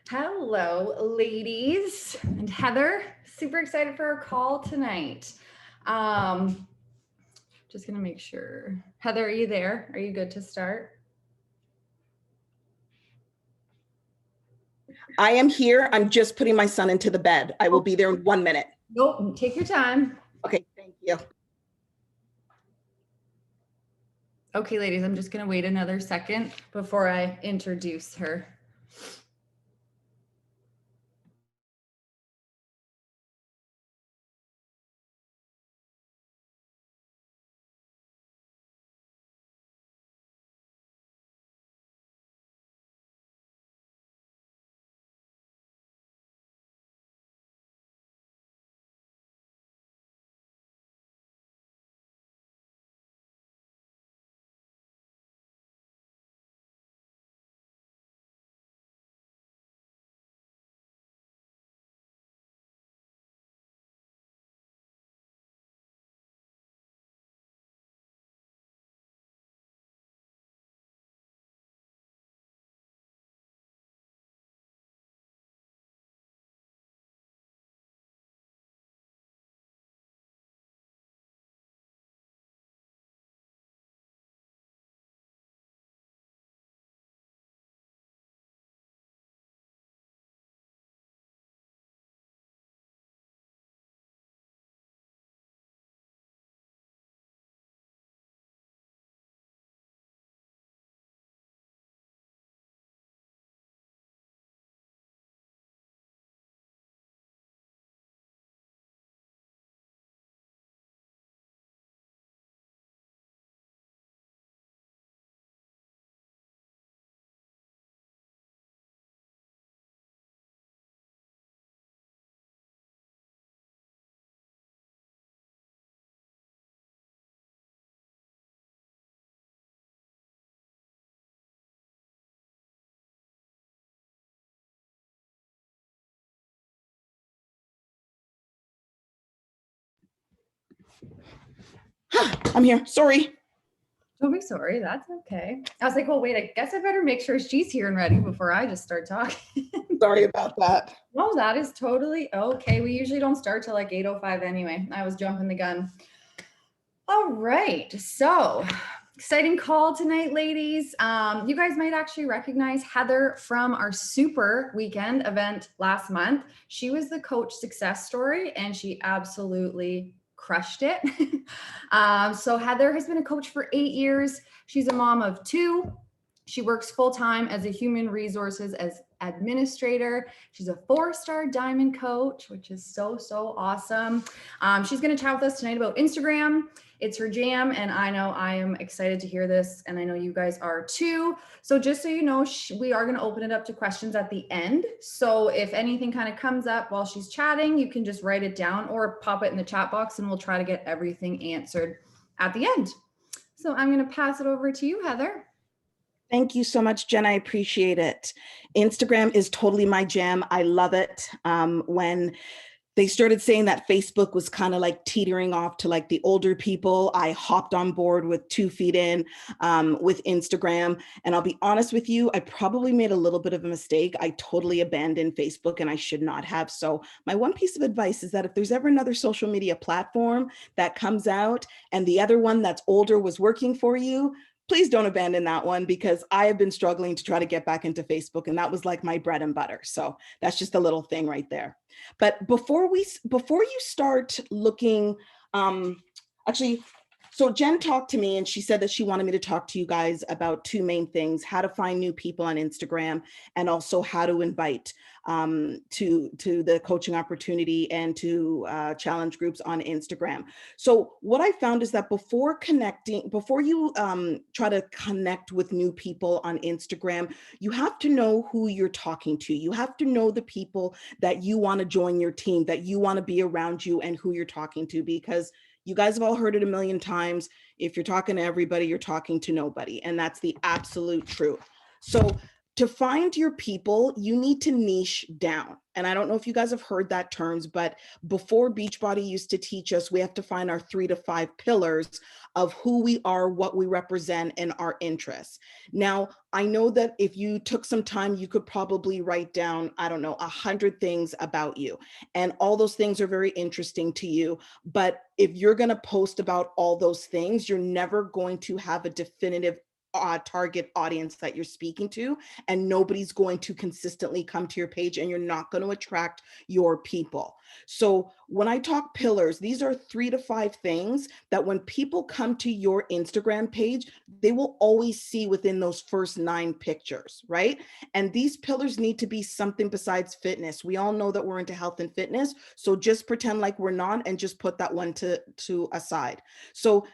Hello, ladies and Heather. Super excited for our call tonight. Um, just gonna make sure. Heather, are you there? Are you good to start? I am here. I'm just putting my son into the bed. I will be there in 1 minute. Nope, take your time. Okay, thank you. Okay, ladies, I'm just gonna wait another second before I introduce her. I'm here. Sorry. Don't be sorry, that's okay. I was like, well, wait, I guess I better make sure she's here and ready before I just start talking. Sorry about that. No, that is totally okay. We usually don't start till like 8:05 anyway. I was jumping the gun. All right. So, exciting call tonight, ladies. You guys might actually recognize Heather from our super weekend event last month. She was the coach success story and she absolutely crushed it. So, Heather has been a coach for 8 years. She's a mom of two. She works full time as a human resources as administrator. She's a 4-star diamond coach, which is so, so awesome. She's going to chat with us tonight about Instagram. It's her jam, and I know I am excited to hear this, and I know you guys are too. So just so you know, we are going to open it up to questions at the end. So if anything kind of comes up while she's chatting, you can just write it down or pop it in the chat box, and we'll try to get everything answered at the end. So I'm going to pass it over to you, Heather. Thank you so much, Jen. I appreciate it. Instagram is totally my jam. I love it. When they started saying that Facebook was kind of like teetering off to like the older people, I hopped on board with 2 feet in with Instagram. And I'll be honest with you, I probably made a little bit of a mistake. I totally abandoned Facebook and I should not have. So my one piece of advice is that if there's ever another social media platform that comes out and the other one that's older was working for you, please don't abandon that one, because I have been struggling to try to get back into Facebook, and that was like my bread and butter. So that's just a little thing right there. But before you start looking, actually, so Jen talked to me and she said that she wanted me to talk to you guys about 2 main things: how to find new people on Instagram, and also how to invite to the coaching opportunity and to challenge groups on Instagram. So what I found is that before you try to connect with new people on Instagram, you have to know who you're talking to. You have to know the people that you want to join your team, that you want to be around you, and who you're talking to, because you guys have all heard it a million times. If you're talking to everybody, you're talking to nobody. And that's the absolute truth. So To find your people, you need to niche down. And I don't know if you guys have heard that terms, but before Beachbody used to teach us, we have to find our 3 to 5 pillars of who we are, what we represent, and our interests. Now, I know that if you took some time, you could probably write down, I don't know, 100 things about you. And all those things are very interesting to you. But if you're going to post about all those things, you're never going to have a definitive target audience that you're speaking to, and nobody's going to consistently come to your page, and you're not going to attract your people. So when I talk pillars, these are 3 to 5 things that when people come to your Instagram page, they will always see within those first 9 pictures, right? And these pillars need to be something besides fitness. We all know that we're into health and fitness, so just pretend like we're not and just put that one to aside. So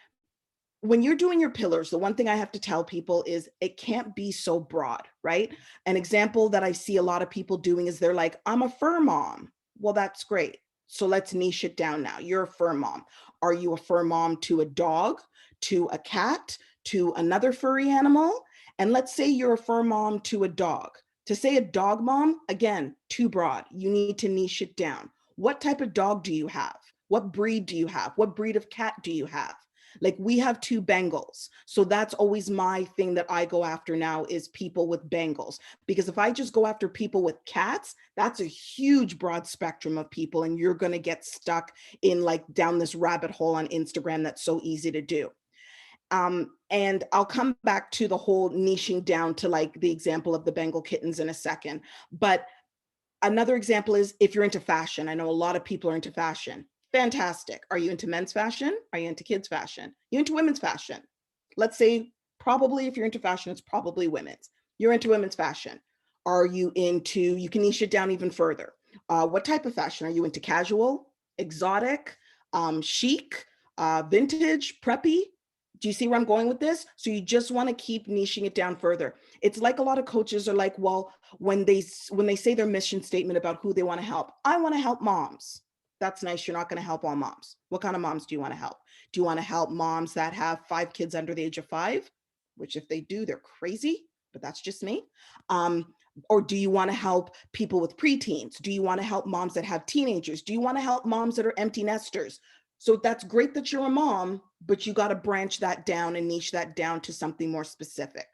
when you're doing your pillars, the one thing I have to tell people is it can't be so broad, right? An example that I see a lot of people doing is they're like, I'm a fur mom. Well, that's great. So let's niche it down now. You're a fur mom. Are you a fur mom to a dog, to a cat, to another furry animal? And let's say you're a fur mom to a dog. To say a dog mom, again, too broad. You need to niche it down. What type of dog do you have? What breed do you have? What breed of cat do you have? Like we have 2 Bengals. So that's always my thing that I go after now is people with Bengals. Because if I just go after people with cats, that's a huge broad spectrum of people. And you're going to get stuck in like down this rabbit hole on Instagram that's so easy to do. And I'll come back to the whole niching down to like the example of the Bengal kittens in a second. But another example is if you're into fashion. I know a lot of people are into fashion. Fantastic. Are you into men's fashion? Are you into kids' fashion? You into women's fashion? Let's say probably if you're into fashion, it's probably women's. You're into women's fashion. Are you into, you can niche it down even further. What type of fashion? Are you into casual, exotic, chic, vintage, preppy? Do you see where I'm going with this? So you just want to keep niching it down further. It's like a lot of coaches are like, well, when they say their mission statement about who they want to help, I want to help moms. That's nice. You're not going to help all moms. What kind of moms do you want to help? Do you want to help moms that have 5 kids under the age of 5? Which if they do, they're crazy, but that's just me. Or do you want to help people with preteens? Do you want to help moms that have teenagers? Do you want to help moms that are empty nesters? So that's great that you're a mom, but you got to branch that down and niche that down to something more specific.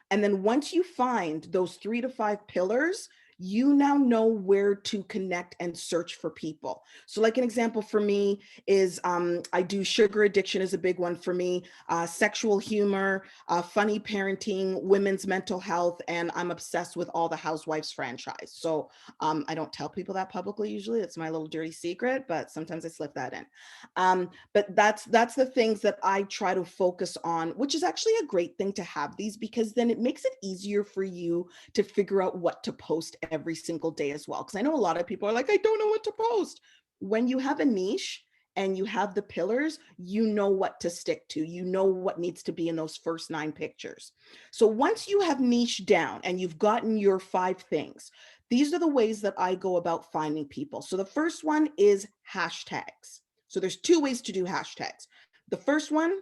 And then once you find those 3 to 5 pillars, you now know where to connect and search for people. So like an example for me is I do sugar addiction is a big one for me, sexual humor, funny parenting, women's mental health, and I'm obsessed with all the Housewives franchise. So I don't tell people that publicly usually. It's my little dirty secret, but sometimes I slip that in. But that's the things that I try to focus on, which is actually a great thing to have these because then it makes it easier for you to figure out what to post every single day as well. Because I know a lot of people are like, I don't know what to post. When you have a niche and you have the pillars, you know what to stick to. You know what needs to be in those first 9 pictures. So once you have niche down and you've gotten your 5 things, these are the ways that I go about finding people. So the first one is hashtags. So there's 2 ways to do hashtags. The first one,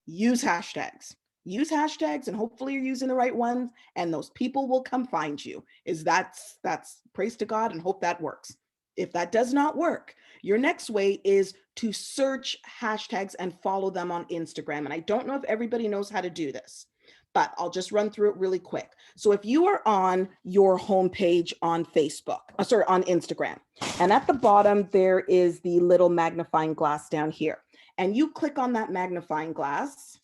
use hashtags. Use hashtags and hopefully you're using the right ones and those people will come find you. That's praise to God and hope that works. If that does not work, your next way is to search hashtags and follow them on Instagram. And I don't know if everybody knows how to do this, but I'll just run through it really quick. So if you are on your homepage on on Instagram, and at the bottom, there is the little magnifying glass down here. And you click on that magnifying glass.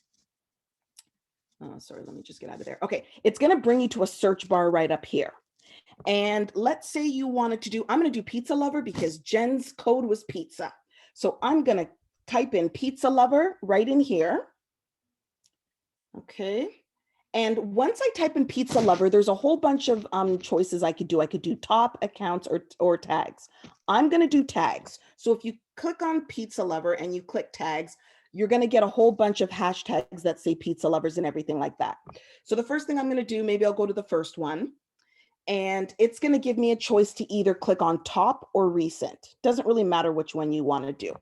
Oh, sorry, let me just get out of there. Okay, it's going to bring you to a search bar right up here. And let's say you wanted to do, I'm going to do pizza lover because Jen's code was pizza. So I'm going to type in pizza lover right in here. Okay. And once I type in pizza lover, there's a whole bunch of choices I could do. I could do top, accounts, or tags. I'm going to do tags. So if you click on pizza lover and you click tags, you're going to get a whole bunch of hashtags that say pizza lovers and everything like that. So the first thing I'm going to do, maybe I'll go to the first one. And it's going to give me a choice to either click on top or recent. Doesn't really matter which one you want to do.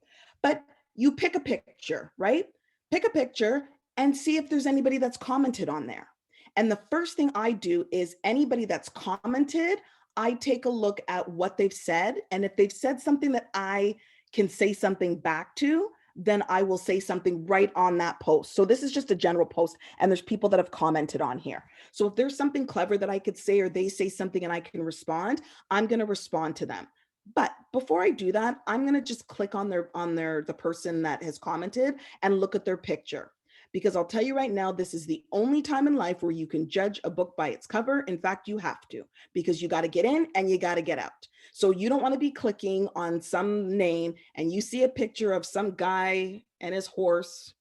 But you pick a picture, right? Pick a picture and see if there's anybody that's commented on there. And the first thing I do is anybody that's commented, I take a look at what they've said. And if they've said something that I can say something back to, then I will say something right on that post. So this is just a general post, and there's people that have commented on here. So if there's something clever that I could say, or they say something and I can respond, I'm going to respond to them. But before I do that, I'm going to just click on the person that has commented and look at their picture. Because I'll tell you right now, this is the only time in life where you can judge a book by its cover. In fact, you have to, because you got to get in and you got to get out. So you don't want to be clicking on some name and you see a picture of some guy and his horse.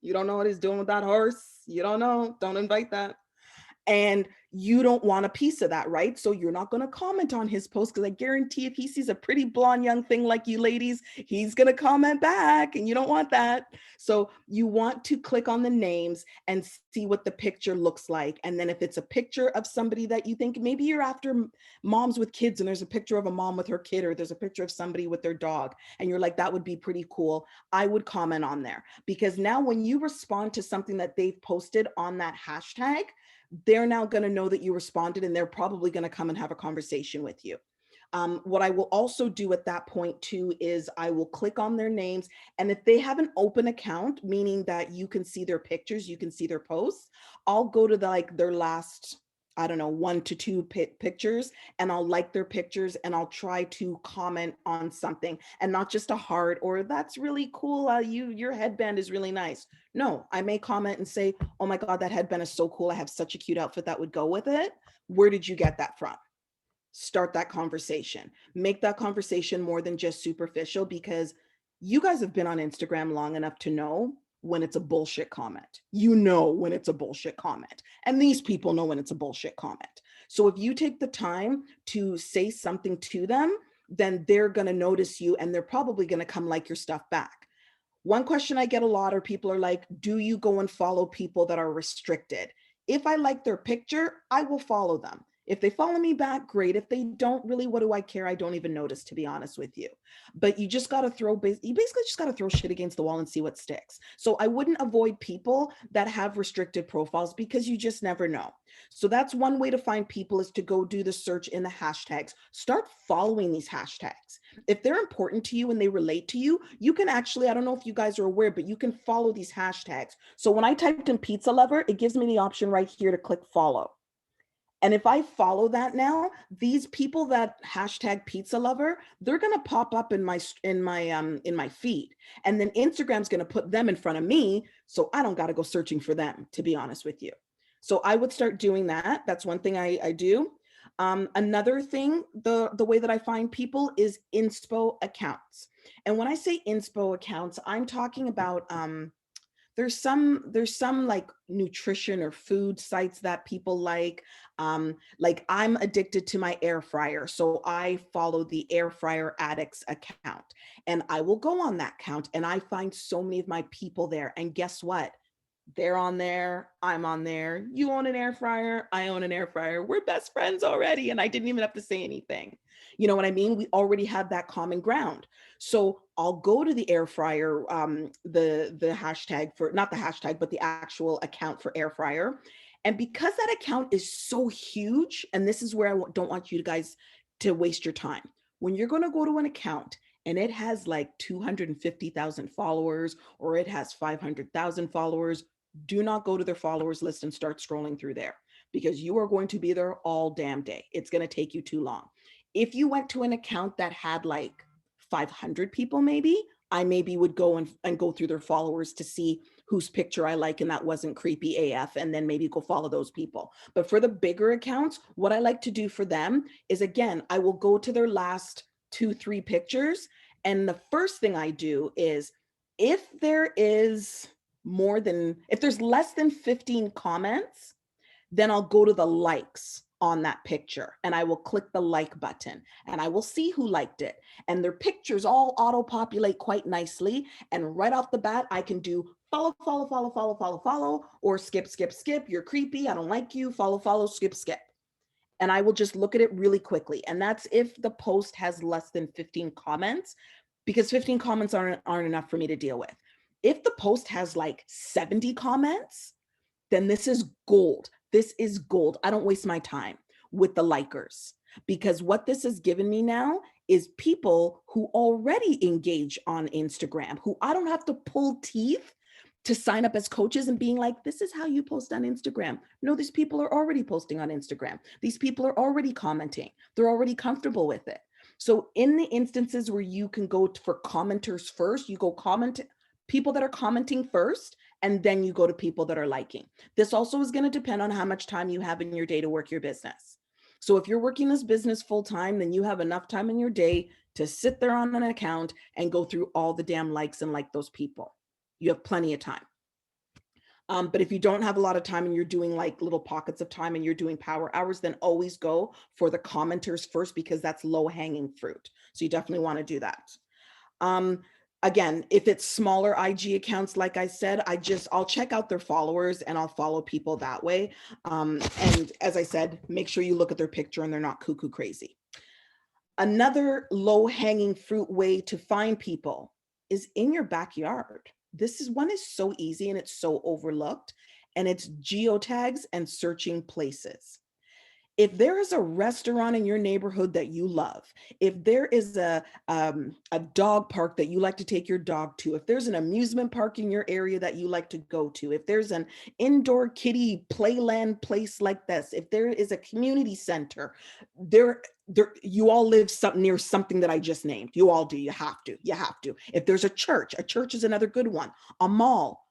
You don't know what he's doing with that horse. You don't know. Don't invite that. And you don't want a piece of that, right? So you're not going to comment on his post, because I guarantee if he sees a pretty blonde young thing like you ladies, he's going to comment back, and you don't want that. So you want to click on the names and see what the picture looks like. And then if it's a picture of somebody that you think, maybe you're after moms with kids and there's a picture of a mom with her kid, or there's a picture of somebody with their dog, and you're like, that would be pretty cool, I would comment on there. Because now when you respond to something that they've posted on that hashtag, they're now going to know that you responded, and they're probably going to come and have a conversation with you. What I will also do at that point too is I will click on their names, and if they have an open account, meaning that you can see their pictures, you can see their posts, I'll go to their last, I don't know, 1 to 2 pictures, and I'll like their pictures, and I'll try to comment on something, and not just a heart or that's really cool, your headband is really nice. No, I may comment and say, oh my God, that headband is so cool, I have such a cute outfit that would go with it. Where did you get that from? Start that conversation. Make that conversation more than just superficial, because you guys have been on Instagram long enough to know when it's a bullshit comment. You know when it's a bullshit comment. And these people know when it's a bullshit comment. So if you take the time to say something to them, then they're going to notice you, and they're probably going to come like your stuff back. One question I get a lot are people are like, do you go and follow people that are restricted? If I like their picture, I will follow them. If they follow me back, great. If they don't, really, what do I care? I don't even notice, to be honest with you. But you just got to you basically just got to throw shit against the wall and see what sticks. So I wouldn't avoid people that have restricted profiles, because you just never know. So that's one way to find people, is to go do the search in the hashtags. Start following these hashtags. If they're important to you and they relate to you, you can actually, I don't know if you guys are aware, but you can follow these hashtags. So when I typed in pizza lover, it gives me the option right here to click follow. And if I follow that now, these people that hashtag pizza lover, they're going to pop up in my feed. And then Instagram's going to put them in front of me. So I don't got to go searching for them, to be honest with you. So I would start doing that. That's one thing I do. Another thing, the way that I find people is inspo accounts. And when I say inspo accounts, I'm talking about, there's some like nutrition or food sites that people like I'm addicted to my air fryer, so I follow the Air Fryer Addicts account, and I will go on that account, and I find so many of my people there. And guess what? They're on there, I'm on there. You own an air fryer, I own an air fryer. We're best friends already, and I didn't even have to say anything. You know what I mean? We already have that common ground. So I'll go to the air fryer, the hashtag for, not the hashtag, but the actual account for air fryer. And because that account is so huge, and this is where I don't want you guys to waste your time. When you're going to go to an account and it has like 250,000 followers, or it has 500,000 followers, do not go to their followers list and start scrolling through there, because you are going to be there all damn day. It's going to take you too long. If you went to an account that had like 500 people, maybe I would go and go through their followers to see whose picture I like, and that wasn't creepy AF, and then maybe go follow those people. But for the bigger accounts, what I like to do for them is, again, I will go to their last 2-3 pictures. And the first thing I do is, if there's less than 15 comments, then I'll go to the likes on that picture, and I will click the like button, and I will see who liked it, and their pictures all auto-populate quite nicely. And right off the bat, I can do follow, follow, follow, follow, follow, follow, or skip, skip, skip, you're creepy, I don't like you, follow, follow, skip, skip. And I will just look at it really quickly. And that's if the post has less than 15 comments, because 15 comments aren't enough for me to deal with. If the post has like 70 comments, then this is gold. This is gold. I don't waste my time with the likers, because what this has given me now is people who already engage on Instagram, who I don't have to pull teeth to sign up as coaches and being like, this is how you post on Instagram. No, these people are already posting on Instagram. These people are already commenting. They're already comfortable with it. So in the instances where you can go for commenters first, you go comment people that are commenting first, and then you go to people that are liking. This also is going to depend on how much time you have in your day to work your business. So if you're working this business full time, then you have enough time in your day to sit there on an account and go through all the damn likes and like those people. You have plenty of time. But if you don't have a lot of time and you're doing like little pockets of time and you're doing power hours, then always go for the commenters first, because that's low hanging fruit. So you definitely want to do that. Again, if it's smaller IG accounts, like I said, I'll check out their followers and I'll follow people that way. And as I said, make sure you look at their picture and they're not cuckoo crazy. Another low hanging fruit way to find people is in your backyard. This is one is so easy and it's so overlooked, and it's geotags and searching places. If there is a restaurant in your neighborhood that you love, if there is a dog park that you like to take your dog to, if there's an amusement park in your area that you like to go to, if there's an indoor kiddie playland place like this, if there is a community center, you all live near something that I just named. You all do. You have to. If there's a church is another good one. A mall.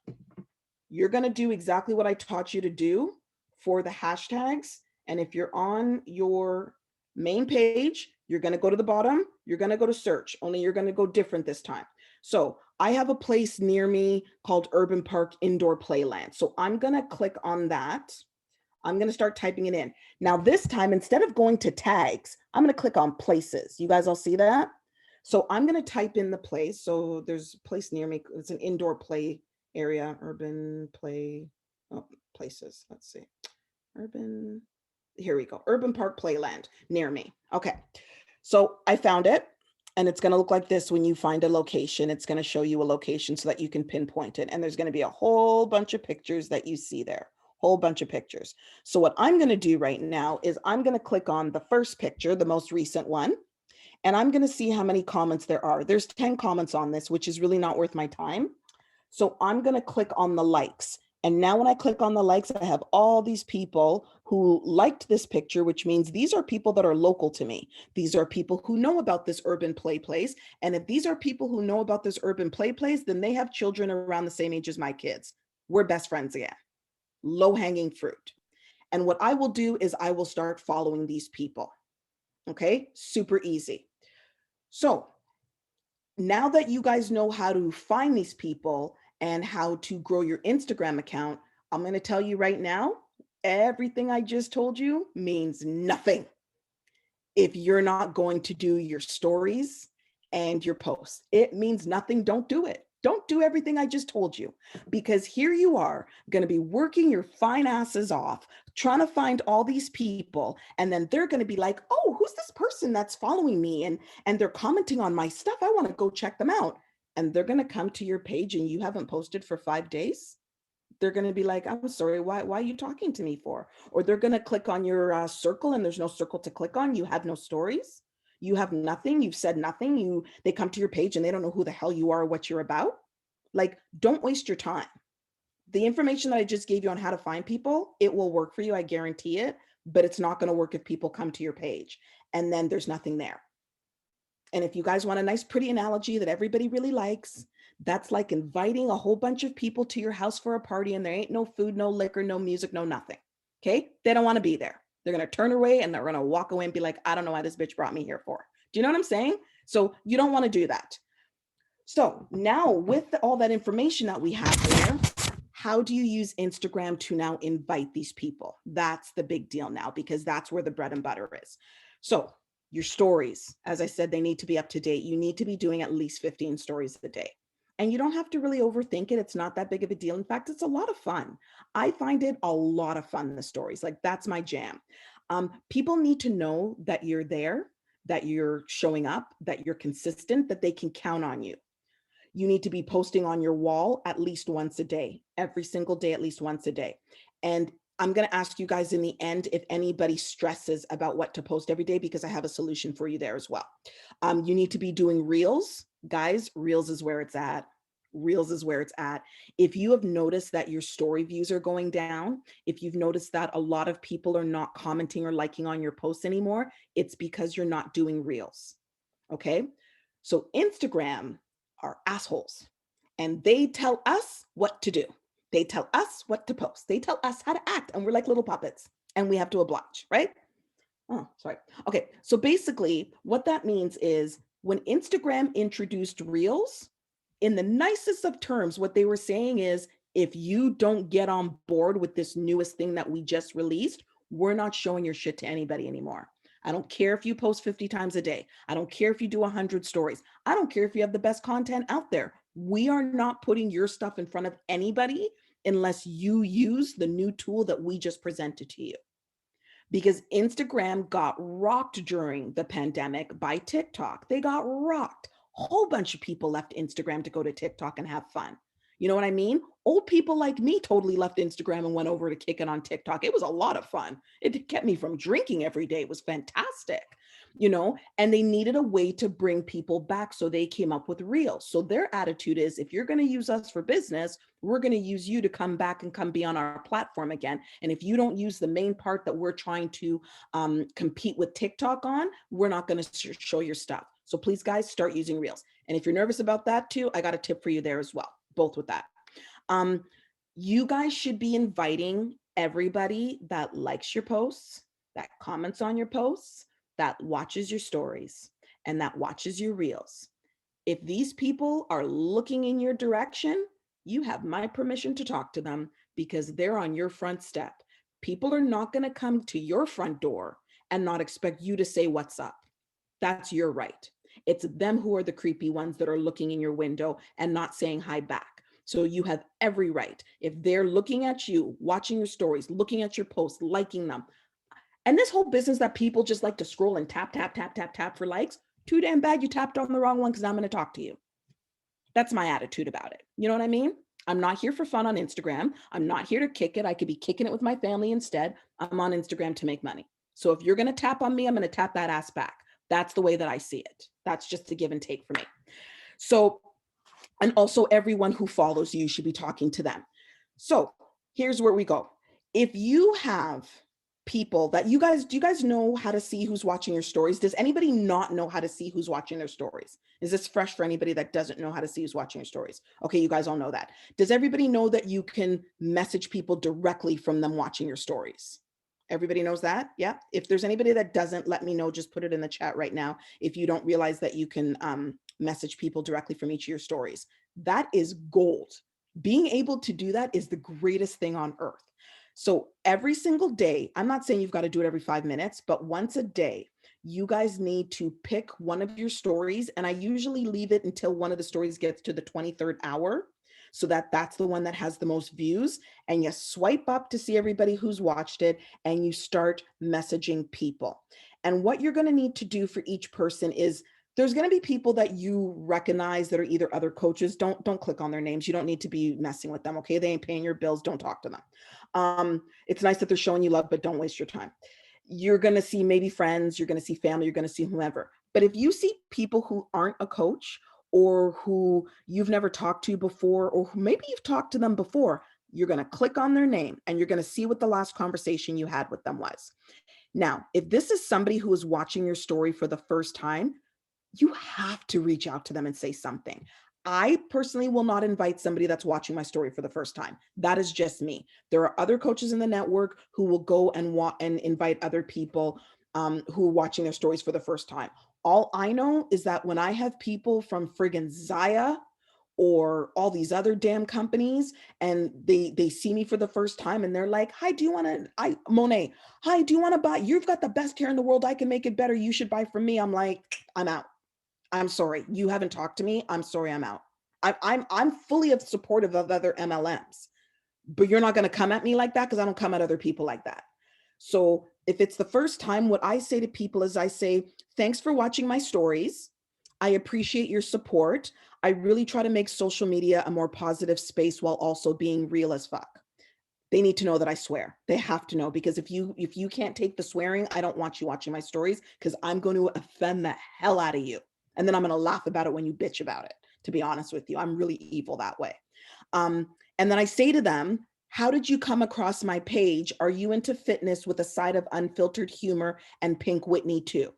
You're going to do exactly what I taught you to do for the hashtags. And if you're on your main page, you're going to go to the bottom, you're going to go to search, only you're going to go different this time. So I have a place near me called Urban Park Indoor Playland. So I'm going to click on that. I'm going to start typing it in. Now this time, instead of going to tags, I'm going to click on places. You guys all see that? So I'm going to type in the place. So there's a place near me. It's an indoor play area, urban play, places. Let's see. Here we go. Urban Park Playland near me. Okay. So I found it, and it's going to look like this. When you find a location, it's going to show you a location so that you can pinpoint it. And there's going to be a whole bunch of pictures that you see there, whole bunch of pictures. So what I'm going to do right now is I'm going to click on the first picture, the most recent one, and I'm going to see how many comments there are. There's 10 comments on this, which is really not worth my time. So I'm going to click on the likes. And now when I click on the likes, I have all these people who liked this picture, which means these are people that are local to me. These are people who know about this urban play place. And if these are people who know about this urban play place, then they have children around the same age as my kids. We're best friends again. Low hanging fruit. And what I will do is I will start following these people. Okay, super easy. So now that you guys know how to find these people and how to grow your Instagram account, I'm going to tell you right now, everything I just told you means nothing if you're not going to do your stories and your posts. It means nothing. Don't do it. Don't do everything I just told you, because here you are going to be working your fine asses off, trying to find all these people. And then they're going to be like, oh, who's this person that's following me? And they're commenting on my stuff. I want to go check them out. And they're going to come to your page and you haven't posted for 5 days. They're going to be like, I'm sorry, why are you talking to me for? Or they're going to click on your circle and there's no circle to click on. You have no stories. You have nothing. You've said nothing. They come to your page and they don't know who the hell you are or what you're about. Like, don't waste your time. The information that I just gave you on how to find people, it will work for you. I guarantee it, but it's not going to work if people come to your page and then there's nothing there. And if you guys want a nice, pretty analogy that everybody really likes, that's like inviting a whole bunch of people to your house for a party and there ain't no food, no liquor, no music, no nothing. Okay. They don't want to be there. They're going to turn away and they're going to walk away and be like, I don't know why this bitch brought me here for. Do you know what I'm saying? So you don't want to do that. So now with all that information that we have there, how do you use Instagram to now invite these people? That's the big deal now, because that's where the bread and butter is. So your stories, as I said, they need to be up to date. You need to be doing at least 15 stories a day. And you don't have to really overthink it. It's not that big of a deal. In fact, it's a lot of fun. I find it a lot of fun, the stories. Like, that's my jam. People need to know that you're there, that you're showing up, that you're consistent, that they can count on you. You need to be posting on your wall at least once a day, every single day, at least once a day. And I'm going to ask you guys in the end if anybody stresses about what to post every day, because I have a solution for you there as well. You need to be doing reels. Guys, reels is where it's at. Reels is where it's at. If you have noticed that your story views are going down, if you've noticed that a lot of people are not commenting or liking on your posts anymore, it's because you're not doing reels. Okay. So Instagram are assholes and they tell us what to do. They tell us what to post. They tell us how to act, and we're like little puppets and we have to oblige, right? Oh, sorry. Okay. So basically, what that means is when Instagram introduced Reels, in the nicest of terms, what they were saying is if you don't get on board with this newest thing that we just released, we're not showing your shit to anybody anymore. I don't care if you post 50 times a day. I don't care if you do 100 stories. I don't care if you have the best content out there. We are not putting your stuff in front of anybody unless you use the new tool that we just presented to you. Because Instagram got rocked during the pandemic by TikTok. They got rocked. A whole bunch of people left Instagram to go to TikTok and have fun. You know what I mean? Old people like me totally left Instagram and went over to kick it on TikTok. It was a lot of fun. It kept me from drinking every day. It was fantastic, you know, and they needed a way to bring people back. So they came up with Reels. So their attitude is, if you're going to use us for business, we're going to use you to come back and come be on our platform again. And if you don't use the main part that we're trying to compete with TikTok on, we're not going to show your stuff. So please, guys, start using Reels. And if you're nervous about that too, I got a tip for you there as well, both with that. You guys should be inviting everybody that likes your posts, that comments on your posts, that watches your stories, and that watches your Reels. If these people are looking in your direction, you have my permission to talk to them because they're on your front step. People are not going to come to your front door and not expect you to say what's up. That's your right. It's them who are the creepy ones that are looking in your window and not saying hi back. So you have every right. If they're looking at you, watching your stories, looking at your posts, liking them, and this whole business that people just like to scroll and tap, tap, tap, tap, tap for likes, too damn bad you tapped on the wrong one because I'm going to talk to you. That's my attitude about it. You know what I mean? I'm not here for fun on Instagram. I'm not here to kick it. I could be kicking it with my family instead. I'm on Instagram to make money. So if you're going to tap on me, I'm going to tap that ass back. That's the way that I see it. That's just a give and take for me. So, and also everyone who follows you should be talking to them. So here's where we go. If you have people that do you guys know how to see who's watching your stories? Does anybody not know how to see who's watching their stories? Is this fresh for anybody that doesn't know how to see who's watching your stories? Okay, you guys all know that. Does everybody know that you can message people directly from them watching your stories? Everybody knows that? Yeah. If there's anybody that doesn't, let me know. Just put it in the chat right now. If you don't realize that you can message people directly from each of your stories, that is gold. Being able to do that is the greatest thing on earth. So every single day, I'm not saying you've got to do it every 5 minutes, but once a day, you guys need to pick one of your stories. And I usually leave it until one of the stories gets to the 23rd hour, so that's the one that has the most views. And you swipe up to see everybody who's watched it and you start messaging people. And what you're going to need to do for each person is, there's going to be people that you recognize that are either other coaches. Don't click on their names. You don't need to be messing with them. Okay. They ain't paying your bills. Don't talk to them. It's nice that they're showing you love, but don't waste your time. You're going to see maybe friends, you're going to see family, you're going to see whoever. But if you see people who aren't a coach, or who you've never talked to before, or who maybe you've talked to them before, you're going to click on their name and you're going to see what the last conversation you had with them was. Now, if this is somebody who is watching your story for the first time, you have to reach out to them and say something. I personally will not invite somebody that's watching my story for the first time. That is just me. There are other coaches in the network who will go and invite other people who are watching their stories for the first time. All I know is that when I have people from friggin' Zaya or all these other damn companies, and they see me for the first time and they're like, hi, do you want to, Monet, hi, do you want to buy? You've got the best hair in the world. I can make it better. You should buy from me. I'm like, I'm out. I'm sorry. You haven't talked to me. I'm sorry. I'm out. I'm fully supportive of other MLMs, but you're not going to come at me like that, because I don't come at other people like that. So if it's the first time, what I say to people is I say, thanks for watching my stories. I appreciate your support. I really try to make social media a more positive space while also being real as fuck. they need to know that I swear. They have to know, because if you can't take the swearing, I don't want you watching my stories, because I'm going to offend the hell out of you. And then I'm going to laugh about it when you bitch about it. To be honest with you, I'm really evil that way. Um, and then I say to them, how did you come across my page? Are you into fitness with a side of unfiltered humor and Pink Whitney too?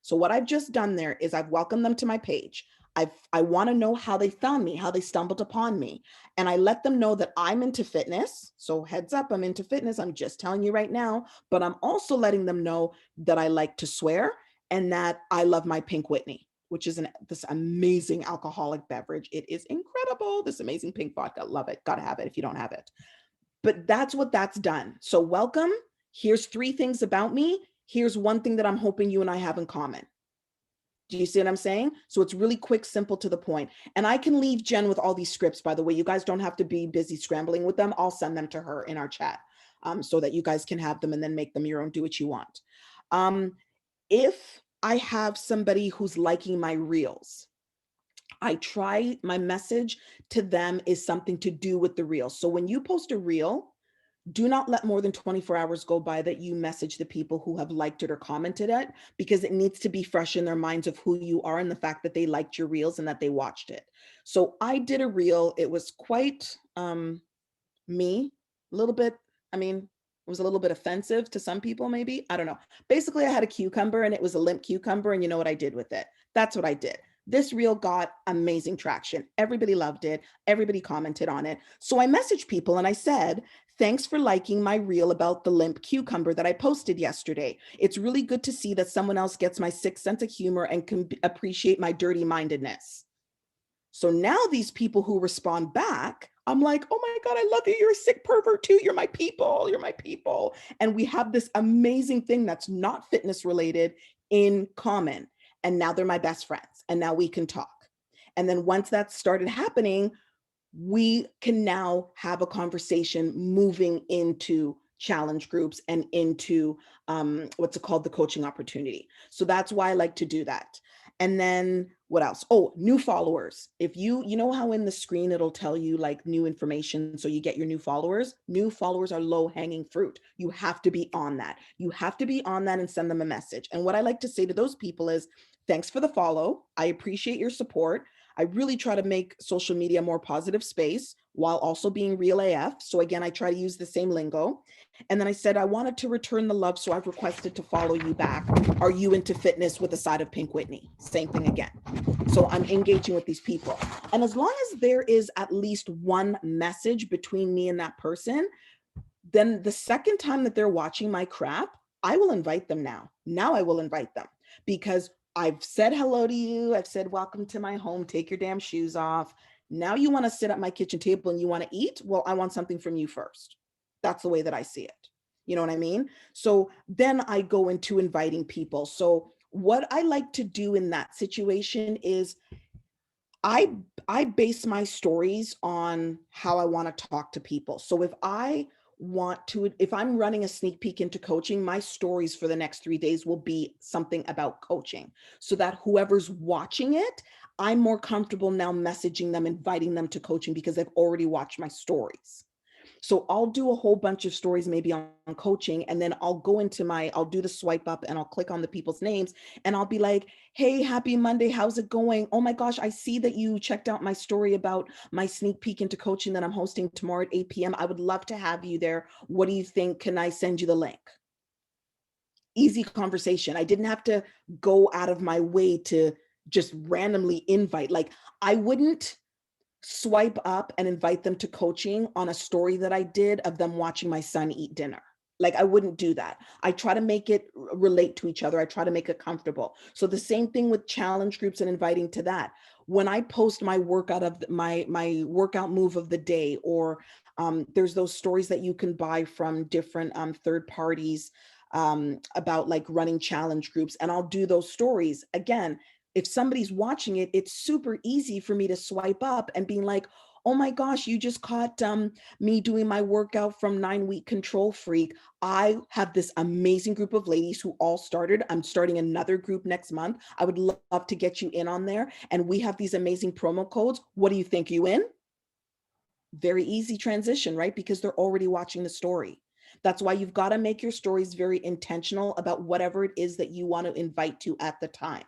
So what I've just done there is I've welcomed them to my page. I want to know how they found me, how they stumbled upon me. And I let them know that I'm into fitness. So heads up, I'm into fitness. I'm just telling you right now, but I'm also letting them know that I like to swear and that I love my Pink Whitney, which is this amazing alcoholic beverage. It is incredible. This amazing pink vodka. Love it. Gotta have it if you don't have it. But that's what that's done. So welcome. Here's 3 things about me. Here's one thing that I'm hoping you and I have in common. Do you see what I'm saying? So it's really quick, simple, to the point. And I can leave Jen with all these scripts, by the way. You guys don't have to be busy scrambling with them. I'll send them to her in our chat, so that you guys can have them and then make them your own, do what you want. If I have somebody who's liking my reels, I try, my message to them is something to do with the reel. So when you post a reel, do not let more than 24 hours go by that you message the people who have liked it or commented it, because it needs to be fresh in their minds of who you are and the fact that they liked your reels and that they watched it. So I did a reel. It was quite me, a little bit, I mean, it was a little bit offensive to some people, maybe. I don't know. Basically, I had a cucumber and it was a limp cucumber, and you know what I did with it? That's what I did. This reel got amazing traction. Everybody loved it. Everybody commented on it. So I messaged people and I said, thanks for liking my reel about the limp cucumber that I posted yesterday. It's really good to see that someone else gets my sick sense of humor and can appreciate my dirty mindedness. So now these people who respond back, I'm like, oh my God, I love you. You're a sick pervert too. You're my people. You're my people. And we have this amazing thing that's not fitness related in common. And now they're my best friends. And now we can talk. And then once that started happening, we can now have a conversation moving into challenge groups and into what's it called, the coaching opportunity. So that's why I like to do that. And then what else? Oh, new followers. If you know how in the screen it'll tell you like new information, so you get your new followers. New followers are low hanging fruit. You have to be on that. You have to be on that and send them a message. And what I like to say to those people is, thanks for the follow. I appreciate your support. I really try to make social media a more positive space while also being real AF. So again, I try to use the same lingo. And then I said, I wanted to return the love, so I've requested to follow you back. Are you into fitness with a side of Pink Whitney? Same thing again. So I'm engaging with these people. And as long as there is at least one message between me and that person, then the second time that they're watching my crap, I will invite them now. Now I will invite them, because I've said hello to you. I've said, welcome to my home. Take your damn shoes off. Now you want to sit at my kitchen table and you want to eat? Well, I want something from you first. That's the way that I see it. You know what I mean? So then I go into inviting people. So what I like to do in that situation is I base my stories on how I want to talk to people. So if I'm running a sneak peek into coaching, my stories for the next 3 days will be something about coaching, so that whoever's watching it, I'm more comfortable now messaging them, inviting them to coaching, because they've already watched my stories. So I'll do a whole bunch of stories maybe on coaching, and then I'll do the swipe up and I'll click on the people's names and I'll be like, hey, happy Monday. How's it going? Oh my gosh, I see that you checked out my story about my sneak peek into coaching that I'm hosting tomorrow at 8 p.m. I would love to have you there. What do you think? Can I send you the link? Easy conversation. I didn't have to go out of my way to just randomly invite. Like, I wouldn't swipe up and invite them to coaching on a story that I did of them watching my son eat dinner. Like, I wouldn't do that. I try to make it relate to each other. I try to make it comfortable. So the same thing with challenge groups and inviting to that. When I post my workout of my workout move of the day, or there's those stories that you can buy from different third parties about like running challenge groups, and I'll do those stories. Again, if somebody's watching it, it's super easy for me to swipe up and being like, oh my gosh, you just caught me doing my workout from 9-week Control Freak. I have this amazing group of ladies who all started. I'm starting another group next month. I would love to get you in on there. And we have these amazing promo codes. What do you think? You in? Very easy transition, right? Because they're already watching the story. That's why you've got to make your stories very intentional about whatever it is that you want to invite to at the time,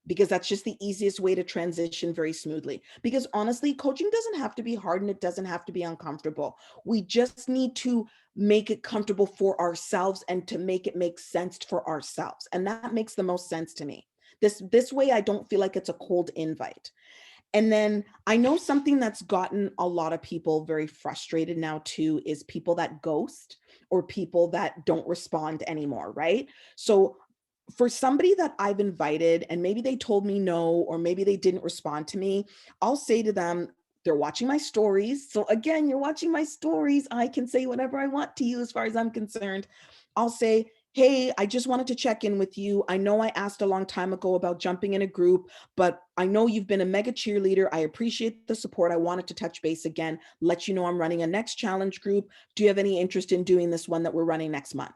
because that's just the easiest way to transition very smoothly. Because honestly, coaching doesn't have to be hard and it doesn't have to be uncomfortable. We just need to make it comfortable for ourselves and to make it make sense for ourselves. And that makes the most sense to me. This way I don't feel like it's a cold invite. And then I know something that's gotten a lot of people very frustrated now too is people that ghost or people that don't respond anymore, right? So for somebody that I've invited and maybe they told me no, or maybe they didn't respond to me, I'll say to them, they're watching my stories. So again, you're watching my stories. I can say whatever I want to you as far as I'm concerned. I'll say, hey, I just wanted to check in with you. I know I asked a long time ago about jumping in a group, but I know you've been a mega cheerleader. I appreciate the support. I wanted to touch base again, let you know I'm running a next challenge group. Do you have any interest in doing this one that we're running next month?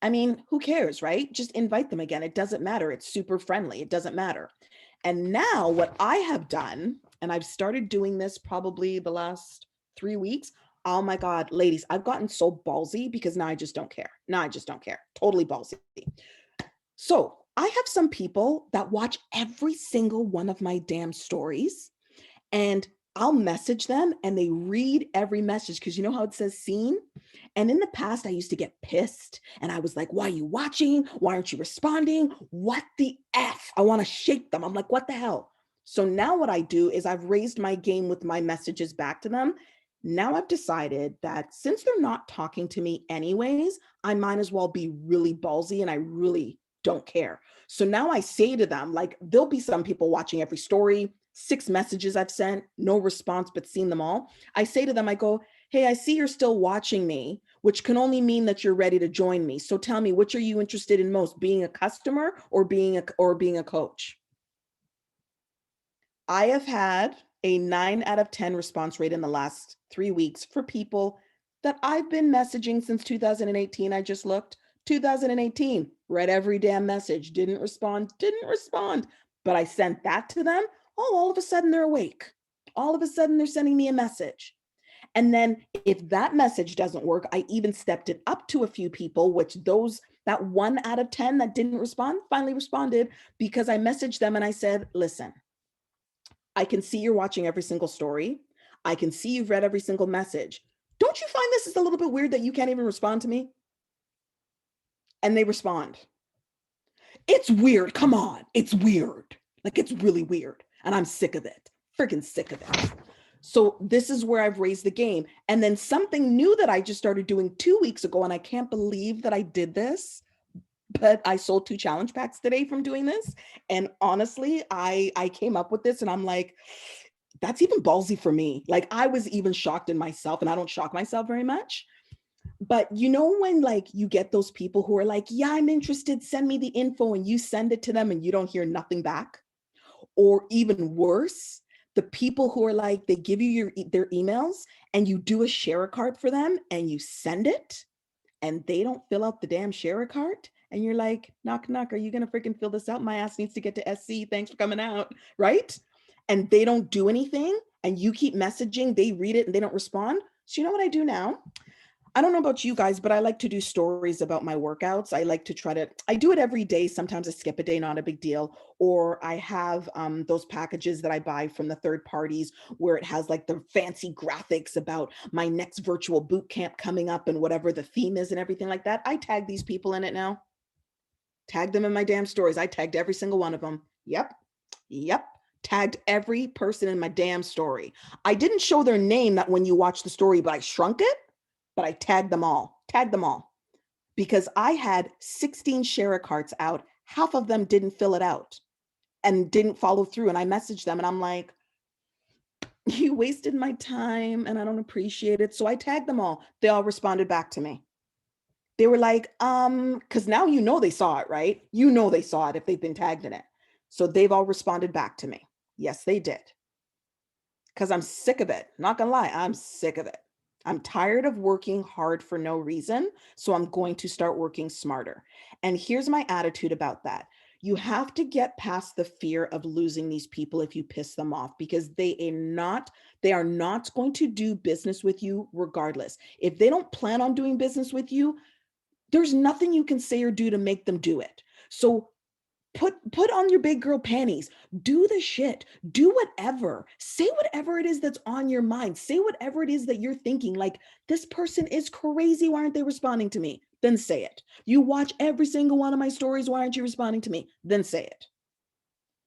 I mean, who cares, right? Just invite them again. It doesn't matter. It's super friendly. It doesn't matter. And now what I have done, and I've started doing this probably the last 3 weeks. Oh my God, ladies, I've gotten so ballsy because now I just don't care. Now I just don't care. Totally ballsy. So I have some people that watch every single one of my damn stories, and I'll message them and they read every message because you know how it says seen? And in the past, I used to get pissed and I was like, why are you watching? Why aren't you responding? What the F? I want to shake them. I'm like, what the hell? So now what I do is I've raised my game with my messages back to them. Now I've decided that since they're not talking to me anyways, I might as well be really ballsy and I really don't care. So now I say to them, like, there'll be some people watching every story, 6 messages I've sent, no response, but seen them all. I say to them, I go, hey, I see you're still watching me, which can only mean that you're ready to join me. So tell me, which are you interested in most, being a customer or being a coach? I have had a 9 out of 10 response rate in the last 3 weeks for people that I've been messaging since 2018. I just looked 2018, read every damn message, didn't respond. But I sent that to them. Oh, all of a sudden they're awake. All of a sudden they're sending me a message. And then if that message doesn't work, I even stepped it up to a few people, which that 1 out of 10 that didn't respond finally responded because I messaged them and I said, listen, I can see you're watching every single story. I can see you've read every single message. Don't you find this is a little bit weird that you can't even respond to me? And they respond. It's weird. Come on. It's weird. Like, it's really weird. And I'm sick of it. Freaking sick of it. So this is where I've raised the game. And then something new that I just started doing 2 weeks ago, and I can't believe that I did this, but I sold 2 challenge packs today from doing this. And honestly, I came up with this and I'm like, that's even ballsy for me. Like, I was even shocked in myself, and I don't shock myself very much. But you know, when like you get those people who are like, yeah, I'm interested, send me the info, and you send it to them and you don't hear nothing back? Or even worse, the people who are like, they give you their emails and you do a share a cart for them and you send it and they don't fill out the damn share a cart. And you're like, knock, knock, are you going to freaking fill this out? My ass needs to get to SC. Thanks for coming out. Right. And they don't do anything and you keep messaging, they read it and they don't respond. So you know what I do now? I don't know about you guys, but I like to do stories about my workouts. I like to I do it every day. Sometimes I skip a day, not a big deal. Or I have those packages that I buy from the third parties where it has like the fancy graphics about my next virtual boot camp coming up and whatever the theme is and everything like that. I tag these people in it now. Tag them in my damn stories. I tagged every single one of them. Yep. Yep. Tagged every person in my damn story. I didn't show their name that when you watch the story, but I shrunk it, but I tagged them all because I had 16 share carts out. Half of them didn't fill it out and didn't follow through. And I messaged them and I'm like, you wasted my time and I don't appreciate it. So I tagged them all. They all responded back to me. They were like, because now you know they saw it, right? You know they saw it if they've been tagged in it. So they've all responded back to me. Yes, they did. Because I'm sick of it. Not gonna lie, I'm sick of it. I'm tired of working hard for no reason. So I'm going to start working smarter. And here's my attitude about that. You have to get past the fear of losing these people if you piss them off, because they are not going to do business with you regardless. If they don't plan on doing business with you, there's nothing you can say or do to make them do it. So put on your big girl panties, do the shit, do whatever, say whatever it is that's on your mind, say whatever it is that you're thinking, like, this person is crazy, why aren't they responding to me? Then say it. You watch every single one of my stories, why aren't you responding to me? Then say it.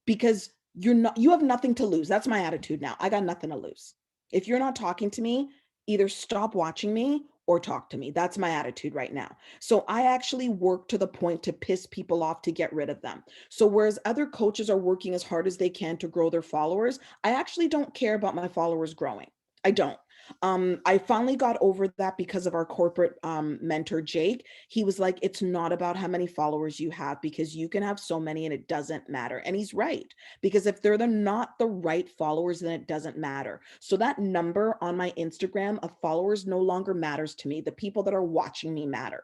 Because you have nothing to lose. That's my attitude now. I got nothing to lose. If you're not talking to me, either stop watching me or talk to me. That's my attitude right now. So I actually work to the point to piss people off to get rid of them. So whereas other coaches are working as hard as they can to grow their followers, I actually don't care about my followers growing. I don't. I finally got over that because of our corporate mentor, Jake. He was like, it's not about how many followers you have, because you can have so many and it doesn't matter. And he's right, because if they're not the right followers, then it doesn't matter. So that number on my Instagram of followers no longer matters to me. The people that are watching me matter.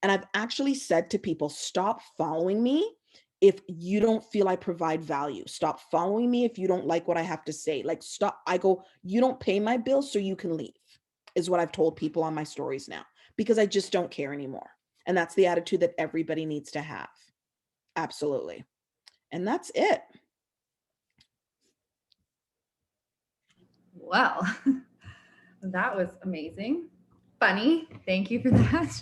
And I've actually said to people, stop following me if you don't feel I provide value. Stop following me if you don't like what I have to say. Like, stop. I go, you don't pay my bills, so you can leave, is what I've told people on my stories now, because I just don't care anymore. And that's the attitude that everybody needs to have. Absolutely. And that's it. Well, that was amazing. Funny. Thank you for that.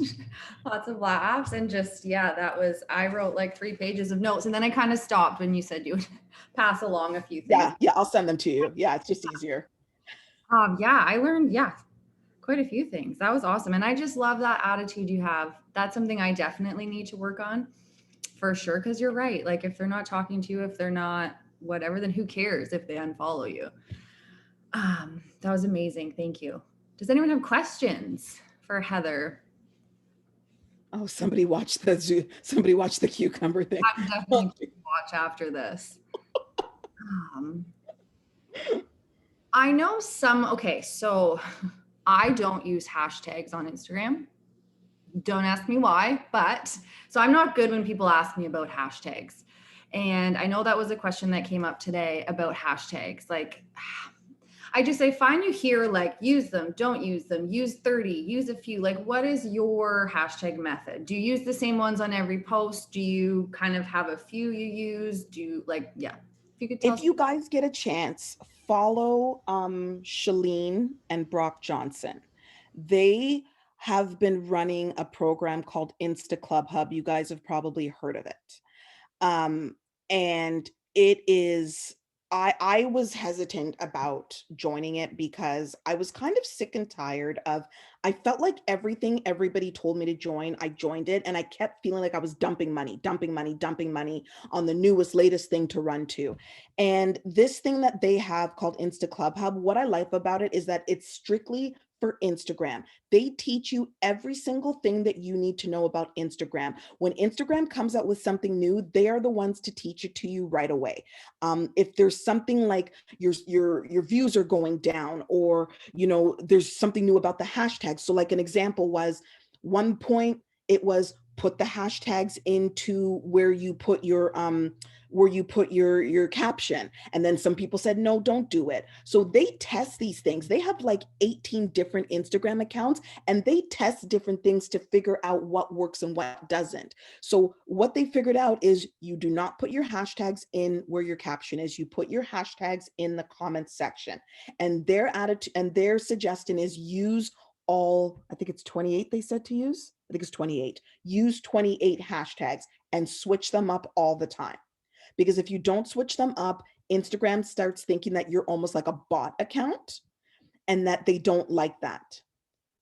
Lots of laughs. And just, yeah, I wrote like 3 pages of notes, and then I kind of stopped when you said you would pass along a few things. Yeah, I'll send them to you. Yeah, it's just easier. Yeah, I learned, quite a few things. That was awesome. And I just love that attitude you have. That's something I definitely need to work on for sure. Cause you're right. Like, if they're not talking to you, if they're not whatever, then who cares if they unfollow you? That was amazing. Thank you. Does anyone have questions for Heather? Oh, somebody watched the cucumber thing. I'm definitely going to watch after this. I know okay, so I don't use hashtags on Instagram. Don't ask me why, but so I'm not good when people ask me about hashtags. And I know that was a question that came up today about hashtags. Like, I just say, fine, you hear, like, use them, don't use them, use 30, use a few. Like, what is your hashtag method? Do you use the same ones on every post? Do you kind of have a few you use? Do you, like, yeah. If you could tell If you guys get a chance, follow Shalene and Brock Johnson. They have been running a program called Insta Club Hub. You guys have probably heard of it. And it is, I was hesitant about joining it because I was kind of sick and tired of, I felt like everything everybody told me to join, I joined it, and I kept feeling like I was dumping money on the newest, latest thing to run to. And this thing that they have called Insta Club Hub, what I like about it is that it's strictly for Instagram. They teach you every single thing that you need to know about Instagram. When Instagram comes out with something new, they are the ones to teach it to you right away. If there's something like your views are going down, or there's something new about the hashtags. So like an example was, one point it was put the hashtags into where you put your caption, and then some people said no, don't do it. So they test these things. They have like 18 different Instagram accounts, and they test different things to figure out what works and what doesn't. So what they figured out is, you do not put your hashtags in where your caption is, you put your hashtags in the comments section. And their attitude and their suggestion is, use all, I think it's 28 they said to use. I think it's 28. Use 28 hashtags and switch them up all the time. Because if you don't switch them up, Instagram starts thinking that you're almost like a bot account, and that they don't like that,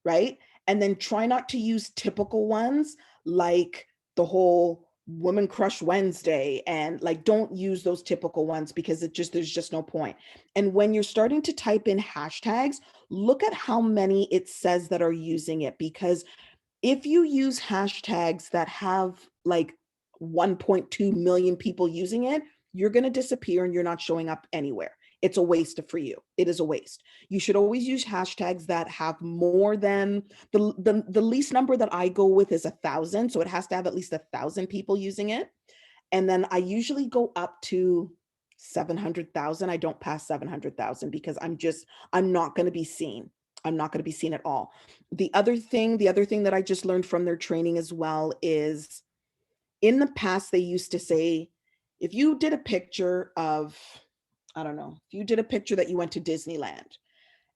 right? And then try not to use typical ones like the whole Women Crush Wednesday, and like, don't use those typical ones, because there's just no point. And when you're starting to type in hashtags, look at how many it says that are using it, because if you use hashtags that have like 1.2 million people using it, you're going to disappear and you're not showing up anywhere. It's a waste for you. It is a waste. You should always use hashtags that have more than the least number that I go with is 1,000. So it has to have at least 1,000 people using it. And then I usually go up to 700,000. I don't pass 700,000 because I'm not going to be seen. I'm not going to be seen at all. The other thing that I just learned from their training as well is, in the past, they used to say, if you did a picture of, I don't know, if you did a picture that you went to Disneyland,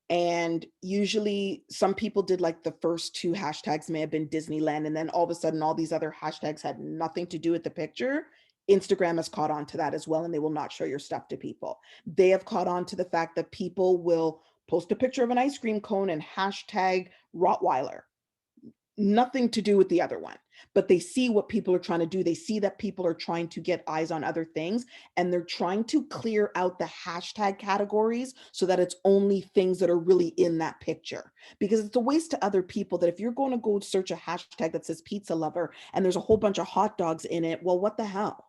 and usually some people did like the first two hashtags may have been Disneyland, and then all of a sudden all these other hashtags had nothing to do with the picture. Instagram has caught on to that as well, and they will not show your stuff to people. They have caught on to the fact that people will post a picture of an ice cream cone and hashtag Rottweiler. Nothing to do with the other one, but they see what people are trying to do. They see that people are trying to get eyes on other things, and they're trying to clear out the hashtag categories so that it's only things that are really in that picture. Because it's a waste to other people that if you're going to go search a hashtag that says pizza lover and there's a whole bunch of hot dogs in it, well, what the hell?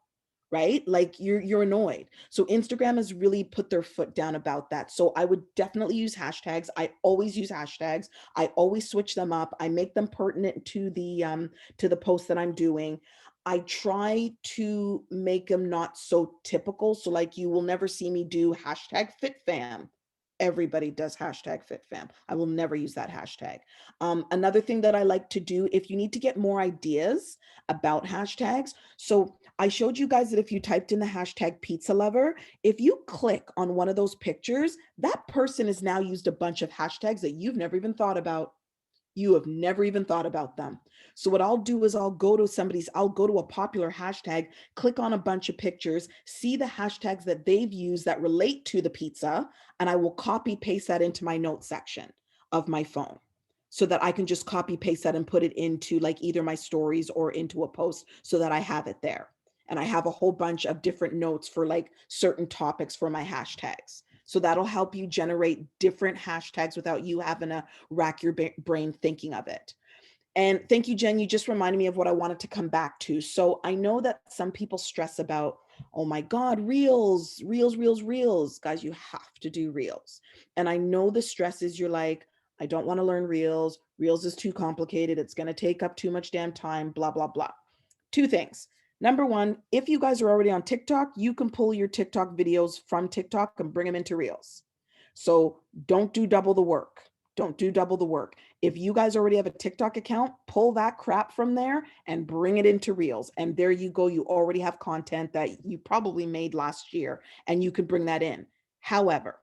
Right? Like you're annoyed. So Instagram has really put their foot down about that. So I would definitely use hashtags. I always use hashtags. I always switch them up. I make them pertinent to the post that I'm doing. I try to make them not so typical. So like you will never see me do hashtag FitFam. Everybody does hashtag FitFam. I will never use that hashtag. Another thing that I like to do, if you need to get more ideas about hashtags, so I showed you guys that if you typed in the hashtag pizza lover, if you click on one of those pictures, that person has now used a bunch of hashtags that you've never even thought about. You have never even thought about them. So what I'll do is I'll go to a popular hashtag, click on a bunch of pictures, see the hashtags that they've used that relate to the pizza, and I will copy paste that into my notes section of my phone so that I can just copy paste that and put it into like either my stories or into a post so that I have it there. And I have a whole bunch of different notes for like certain topics for my hashtags. So that'll help you generate different hashtags without you having to rack your brain thinking of it. And thank you, Jen. You just reminded me of what I wanted to come back to. So I know that some people stress about, oh my God, reels, reels, reels, reels. Guys, you have to do reels. And I know the stress is you're like, I don't want to learn reels. Reels is too complicated. It's going to take up too much damn time, blah, blah, blah. Two things. Number one, if you guys are already on TikTok, you can pull your TikTok videos from TikTok and bring them into Reels. So don't do double the work. Don't do double the work. If you guys already have a TikTok account, pull that crap from there and bring it into Reels. And there you go. You already have content that you probably made last year and you can bring that in. However,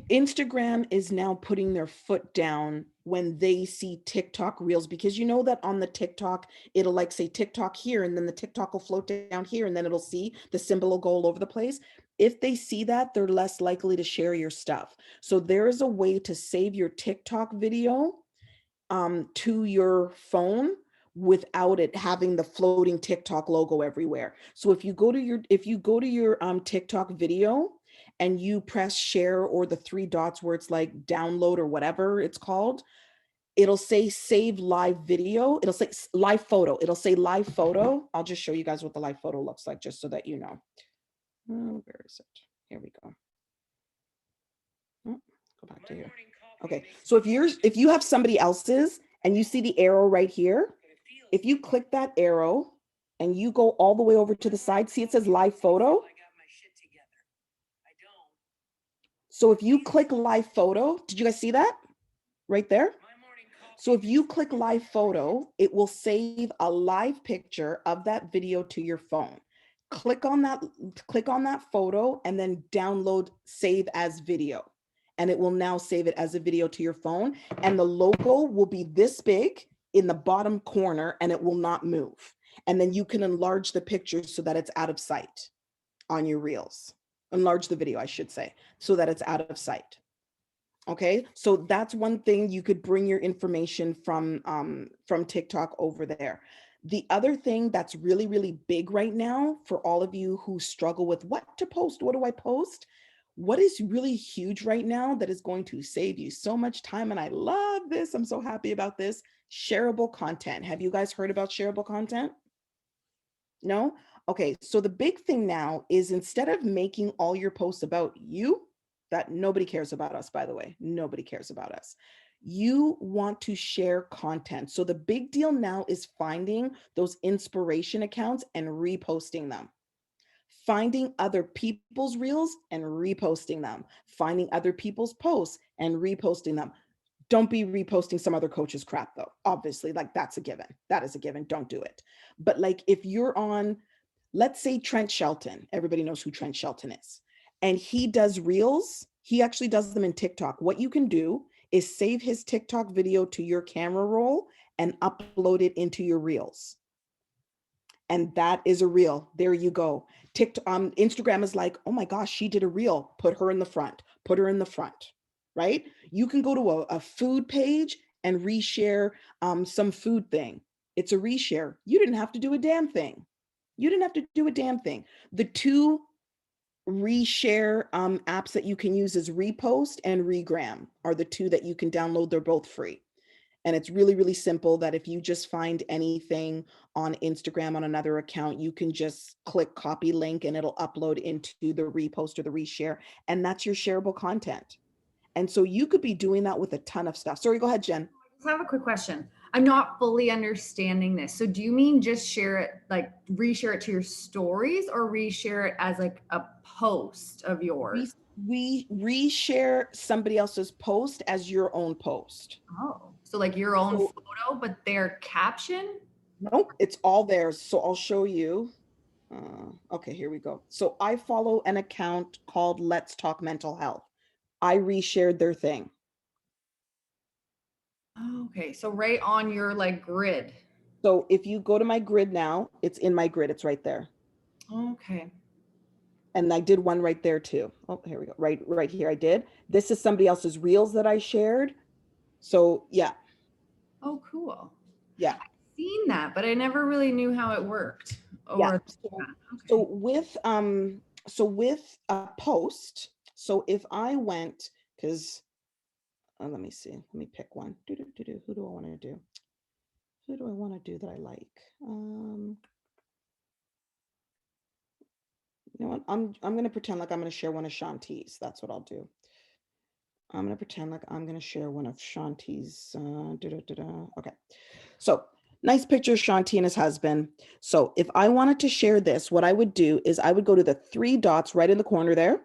Instagram is now putting their foot down when they see TikTok reels, because you know that on the TikTok, it'll like say TikTok here, and then the TikTok will float down here, and then it'll see the symbol will go all over the place. If they see that, they're less likely to share your stuff. So there is a way to save your TikTok video to your phone without it having the floating TikTok logo everywhere. So if you go to your TikTok video and you press share or the three dots where it's like download or whatever it's called, it'll say save live video. It'll say live photo. It'll say live photo. I'll just show you guys what the live photo looks like just so that you know. Where is it? Here we go. Go back to here. Okay, so if you have somebody else's and you see the arrow right here, if you click that arrow and you go all the way over to the side, see it says live photo. So if you click live photo, did you guys see that right there? So if you click live photo, it will save a live picture of that video to your phone. Click on that photo and then download save as video. And it will now save it as a video to your phone. And the logo will be this big in the bottom corner and it will not move. And then you can enlarge the picture so that it's out of sight on your reels. Enlarge the video, I should say, so that it's out of sight. Okay, so that's one thing. You could bring your information from TikTok over there. The other thing that's really, really big right now for all of you who struggle with what to post, what do I post? What is really huge right now that is going to save you so much time, and I love this, I'm so happy about this, shareable content. Have you guys heard about shareable content? No? Okay, so the big thing now is instead of making all your posts about you, that nobody cares about us, by the way, nobody cares about us. You want to share content. So the big deal now is finding those inspiration accounts and reposting them. Finding other people's reels and reposting them. Finding other people's posts and reposting them. Don't be reposting some other coach's crap though. Obviously, like that's a given. That is a given. Don't do it. But like if you're on, let's say Trent Shelton, everybody knows who Trent Shelton is, and he does reels, he actually does them in TikTok. What you can do is save his TikTok video to your camera roll and upload it into your reels. And that is a reel. There you go. TikTok, Instagram is like, oh my gosh, she did a reel. Put her in the front. Put her in the front. Right? You can go to a food page and reshare some food thing. It's a reshare. You didn't have to do a damn thing. You didn't have to do a damn thing. The two reshare apps that you can use is Repost and Regram are the two that you can download. They're both free. And it's really, really simple that if you just find anything on Instagram on another account, you can just click copy link and it'll upload into the repost or the reshare. And that's your shareable content. And so you could be doing that with a ton of stuff. Sorry, go ahead, Jen. I just have a quick question. I'm not fully understanding this. So do you mean just share it, like reshare it to your stories, or reshare it as like a post of yours? We reshare somebody else's post as your own post. Oh, so like your own So- photo, but their caption? Nope, it's all theirs. So I'll show you. Okay, here we go. So I follow an account called Let's Talk Mental Health. I reshared their thing. Okay, so right on your like grid. So if you go to my grid now, it's in my grid. It's right there. Okay. And I did one right there too. Oh, here we go. Right here I did. This is somebody else's reels that I shared. So yeah. Oh, cool. Yeah. I've seen that, but I never really knew how it worked. Yeah. Or So with a post, so if I went, because let me see, let me pick one. Who do I want to do? Who do I want to do that I like? You know what? I'm going to pretend like I'm going to share one of Shanti's. That's what I'll do. I'm going to pretend like I'm going to share one of Shanti's. Okay. So nice picture of Shanti and his husband. So if I wanted to share this, what I would do is I would go to the three dots right in the corner there.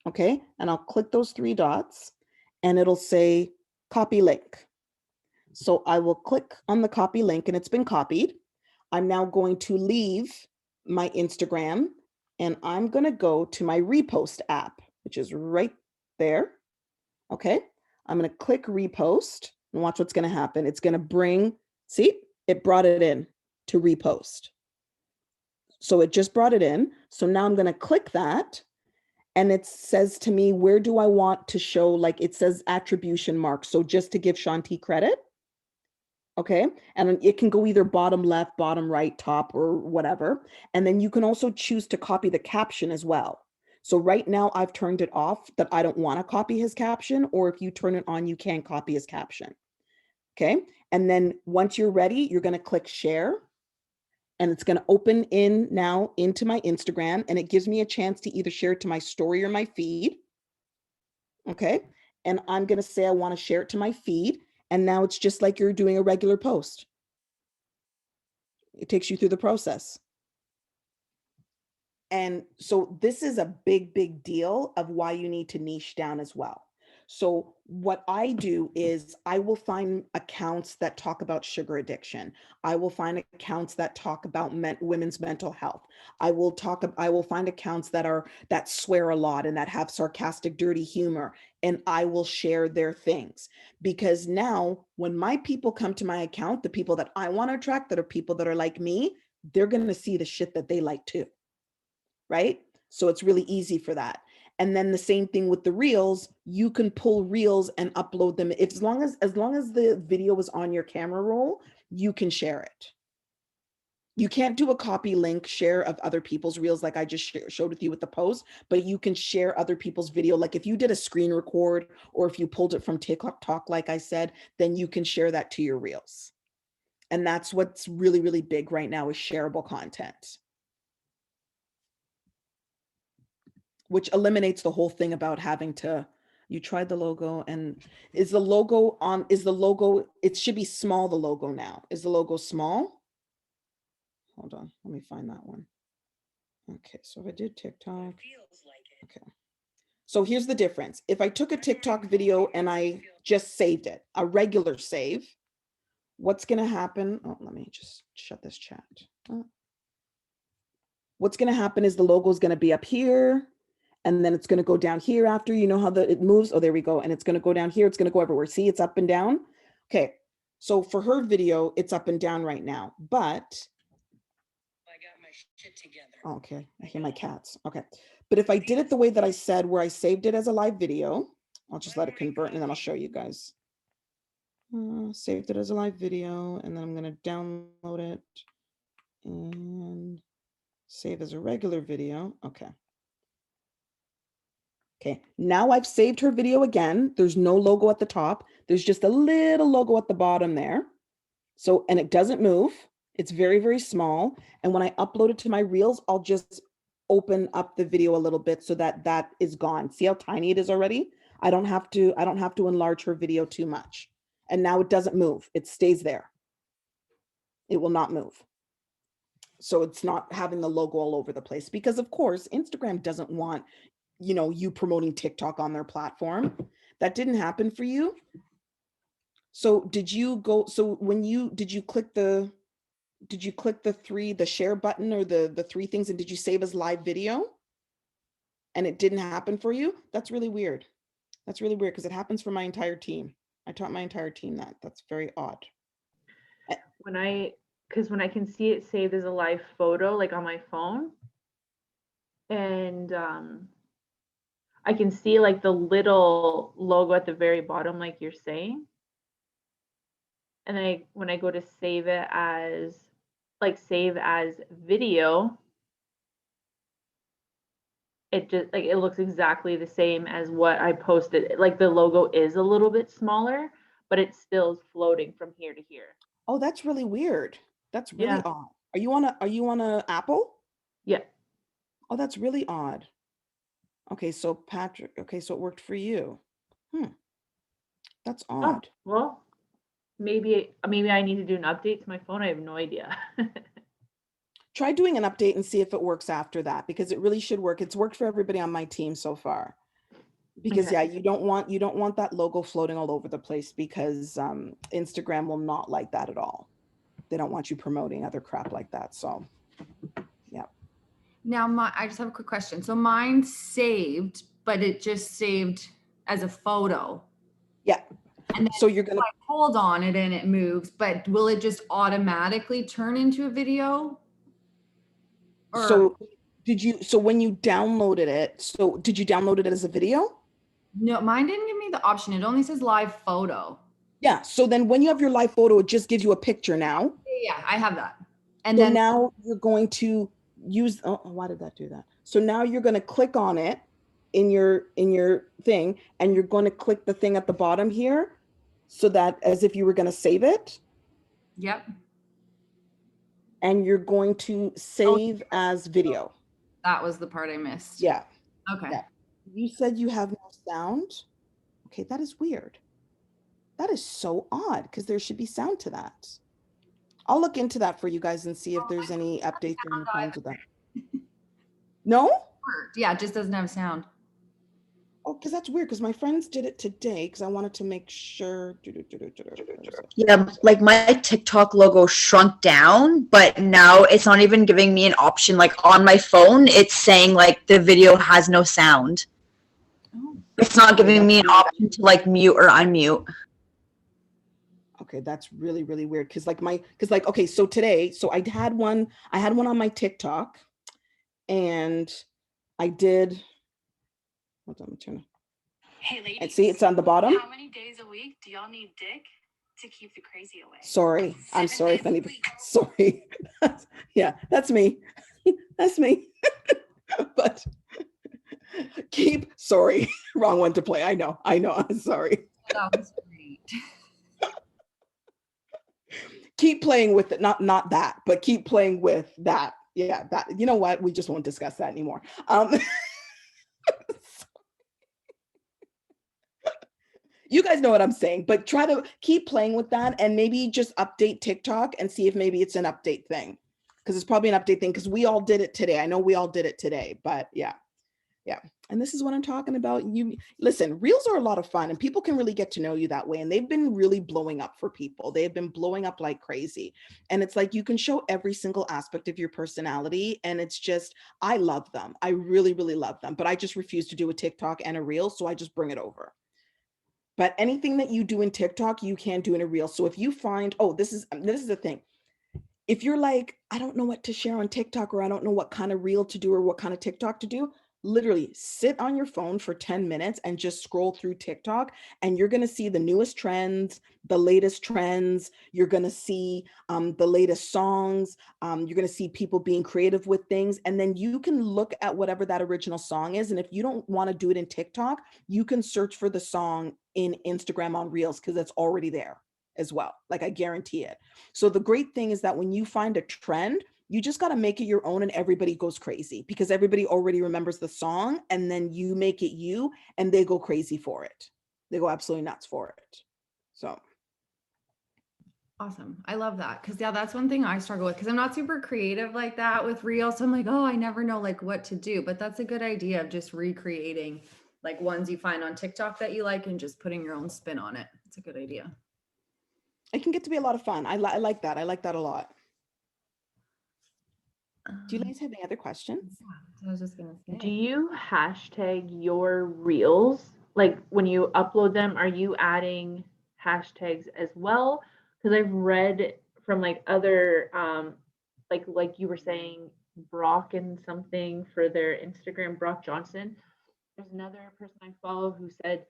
Okay. And I'll click those three dots and it'll say copy link. So I will click on the copy link and it's been copied. I'm now going to leave my Instagram and I'm going to go to my repost app, which is right there. Okay. I'm going to click repost and watch what's going to happen. It's going to bring, see, it brought it in to repost. So it just brought it in. So now I'm going to click that and it says to me, where do I want to show, like it says attribution mark. So just to give Shanti credit. Okay. And it can go either bottom left, bottom right, top, or whatever. And then you can also choose to copy the caption as well. So right now I've turned it off that I don't want to copy his caption, or if you turn it on, you can copy his caption. Okay. And then once you're ready, you're going to click share and it's going to open in now into my Instagram and it gives me a chance to either share it to my story or my feed. Okay. And I'm going to say I want to share it to my feed. And now it's just like you're doing a regular post. It takes you through the process. And so this is a big, big deal of why you need to niche down as well. So what I do is I will find accounts that talk about sugar addiction. I will find accounts that talk about women's mental health. I will find accounts that swear a lot and that have sarcastic, dirty humor, and I will share their things. Because now when my people come to my account, the people that I want to attract, that are people that are like me, they're going to see the shit that they like too. Right? So it's really easy for that. And then the same thing with the reels, you can pull reels and upload them. As long as the video is on your camera roll, you can share it. You can't do a copy link share of other people's reels like I just showed with you with the post, but you can share other people's video. Like if you did a screen record or if you pulled it from TikTok, like I said, then you can share that to your reels. And that's what's really, really big right now is shareable content, which eliminates the whole thing about having to You tried the logo, and is the logo, it should be small, the logo now. Is the logo small? Hold on, let me find that one. Okay, so if I did TikTok. Okay. So here's the difference. If I took a TikTok video and I just saved it, a regular save, what's going to happen? Oh, let me just shut this chat. What's going to happen is the logo is going to be up here, and then it's going to go down here after. You know how it moves? Oh, there we go. And it's going to go down here. It's going to go everywhere. See, it's up and down. Okay. So for her video, it's up and down right now, but I got my shit together. Okay. I hear my cats. Okay. But if I did it the way that I said, where I saved it as a live video, I'll just let it convert and then I'll show you guys. Saved it as a live video, and then I'm going to download it and save as a regular video. Okay. Okay. Now I've saved her video again. There's no logo at the top. There's just a little logo at the bottom there. So, and it doesn't move. It's very, very small. And when I upload it to my Reels, I'll just open up the video a little bit so that that is gone. See how tiny it is already? I don't have to enlarge her video too much. And now it doesn't move. It stays there. It will not move. So it's not having the logo all over the place, because of course, Instagram doesn't want, you promoting TikTok on their platform. That didn't happen for you. So did you click the share button or the three things, and did you save as live video and it didn't happen for you? That's really weird. That's really weird, because it happens for my entire team. I taught my entire team that. That's very odd. When I can see it saved as a live photo, like on my phone, and I can see like the little logo at the very bottom, like you're saying. And when I go to save it as, save as video, it just it looks exactly the same as what I posted. Like the logo is a little bit smaller, but it still is floating from here to here. Oh, that's really weird. That's really odd. Are you on a Apple? Yeah. Oh, that's really odd. Okay, so Patrick, so it worked for you. That's odd. Oh, well, maybe I need to do an update to my phone. I have no idea. Try doing an update and see if it works after that, because it really should work. It's worked for everybody on my team so far. Because Okay. you don't want that logo floating all over the place, because Instagram will not like that at all. They don't want you promoting other crap like that. So yeah. Now I just have a quick question. So mine saved, but it just saved as a photo. Yeah. And then so you're gonna hold on it and it moves, but will it just automatically turn into a video? Or so when you downloaded it, did you download it as a video? no, mine didn't give me the option. It only says live photo. Yeah. So then when you have your live photo, it just gives you a picture now. Yeah, I have that. And so then now you're going to use, why did that do that? So now you're going to click on it in your thing, and you're going to click the thing at the bottom here, so that as if you were going to save it. Yep. And you're going to save as video. That was the part I missed. Yeah. Okay. Yeah. You said you have no sound. Okay, that is weird. That is so odd, because there should be sound to that. I'll look into that for you guys and see if there's any updates or any problems with that. No? Yeah, it just doesn't have sound. Oh, because that's weird, because my friends did it today, because I wanted to make sure. Yeah, like my TikTok logo shrunk down, but now it's not even giving me an option. Like on my phone, it's saying like the video has no sound. Oh. It's not giving me an option to like mute or unmute. Okay, that's really, really weird. Okay, so today, I had one on my TikTok, and I did. Hold on, let me turn it. Hey, ladies. And see, it's on the bottom. How many days a week do y'all need dick to keep the crazy away? Sorry, I'm 7 sorry days if a anybody. week. Sorry. Yeah, that's me. That's me. But sorry, wrong one to play. I know. I'm sorry. That was great. Keep playing with it. Not that, but keep playing with that. Yeah, that. You know what? We just won't discuss that anymore. You guys know what I'm saying, but try to keep playing with that and maybe just update TikTok and see if maybe it's an update thing. Because it's probably an update thing because we all did it today. I know we all did it today, but yeah. Yeah. And this is what I'm talking about. You listen, reels are a lot of fun and people can really get to know you that way. And they've been really blowing up for people. They've been blowing up like crazy. And it's like you can show every single aspect of your personality. And it's just, I love them. I really, really love them. But I just refuse to do a TikTok and a reel. So I just bring it over. But anything that you do in TikTok, you can do in a reel. So if you find, oh, this is the thing. If you're like, I don't know what to share on TikTok, or I don't know what kind of reel to do or what kind of TikTok to do, literally sit on your phone for 10 minutes and just scroll through TikTok, and you're going to see the newest trends, the latest trends. You're going to see the latest songs. You're going to see people being creative with things. And then you can look at whatever that original song is. And if you don't want to do it in TikTok, you can search for the song in Instagram on Reels because it's already there as well. Like I guarantee it. So the great thing is that when you find a trend, you just got to make it your own and everybody goes crazy because everybody already remembers the song, and then you make it you and they go crazy for it. They go absolutely nuts for it. So. Awesome. I love that. Cause yeah, that's one thing I struggle with because I'm not super creative like that with reels. So I'm like, oh, I never know like what to do, but that's a good idea of just recreating like ones you find on TikTok that you like and just putting your own spin on it. It's a good idea. It can get to be a lot of fun. I like that. I like that a lot. Do you guys have any other questions? I was just gonna say. Do you hashtag your reels? Like when you upload them, are you adding hashtags as well? Because I've read from like other like you were saying, Brock and something for their Instagram, Brock Johnson. There's another person I follow who said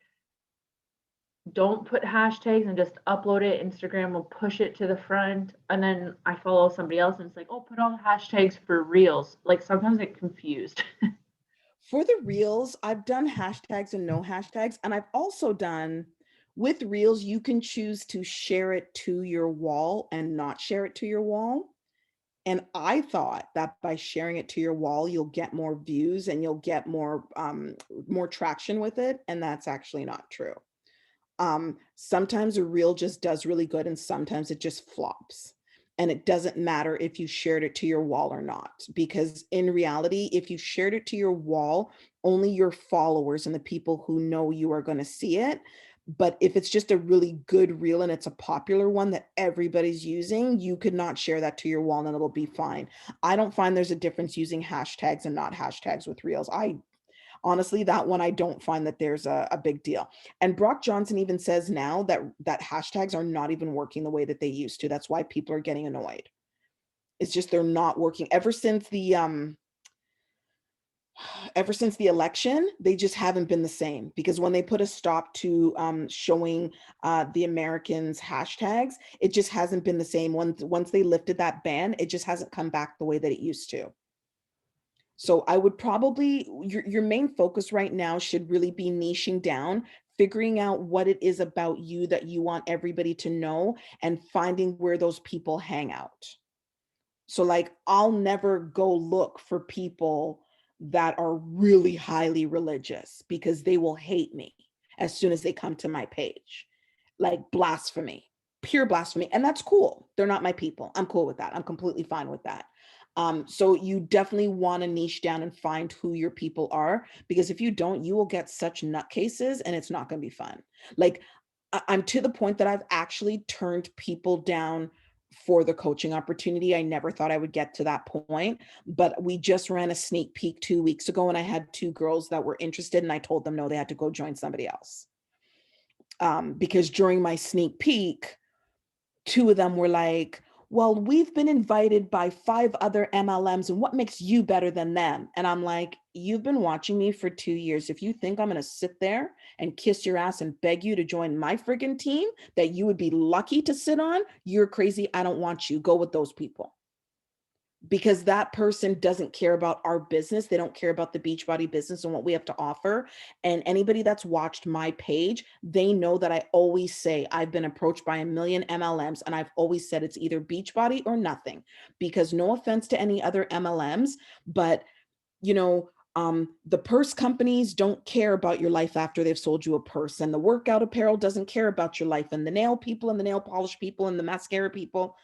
don't put hashtags and just upload it. Instagram will push it to the front. And then I follow somebody else and it's like, oh, put all the hashtags for reels. Like sometimes I get confused. For the reels, I've done hashtags and no hashtags. And I've also done with reels, you can choose to share it to your wall and not share it to your wall. And I thought that by sharing it to your wall, you'll get more views and you'll get more traction with it. And that's actually not true. Sometimes a reel just does really good and sometimes it just flops. And it doesn't matter if you shared it to your wall or not, because in reality, if you shared it to your wall, only your followers and the people who know you are going to see it. But if it's just a really good reel and it's a popular one that everybody's using, you could not share that to your wall and it'll be fine. I don't find there's a difference using hashtags and not hashtags with reels. Honestly, that one, I don't find that there's a big deal. And Brock Johnson even says now that hashtags are not even working the way that they used to. That's why people are getting annoyed. It's just they're not working. Ever since the election, they just haven't been the same, because when they put a stop to showing the Americans hashtags, it just hasn't been the same. Once they lifted that ban, it just hasn't come back the way that it used to. So I would probably, your main focus right now should really be niching down, figuring out what it is about you that you want everybody to know, and finding where those people hang out. So like, I'll never go look for people that are really highly religious because they will hate me as soon as they come to my page. Like blasphemy, pure blasphemy. And that's cool. They're not my people. I'm cool with that. I'm completely fine with that. So you definitely want to niche down and find who your people are, because if you don't, you will get such nutcases and it's not going to be fun. Like I'm to the point that I've actually turned people down for the coaching opportunity. I never thought I would get to that point, but we just ran a sneak peek 2 weeks ago and I had 2 girls that were interested and I told them no, they had to go join somebody else. Because during my sneak peek, 2 of them were like, well, we've been invited by 5 other MLMs and what makes you better than them? And I'm like, you've been watching me for 2 years. If you think I'm going to sit there and kiss your ass and beg you to join my friggin' team that you would be lucky to sit on, you're crazy. I don't want you. Go with those people. Because that person doesn't care about our business. They don't care about the Beachbody business and what we have to offer. And anybody that's watched my page, they know that I always say I've been approached by a million MLMs and I've always said it's either Beachbody or nothing. Because no offense to any other MLMs, but you know, The purse companies don't care about your life after they've sold you a purse, and the workout apparel doesn't care about your life, and the nail people and the nail polish people and the mascara people,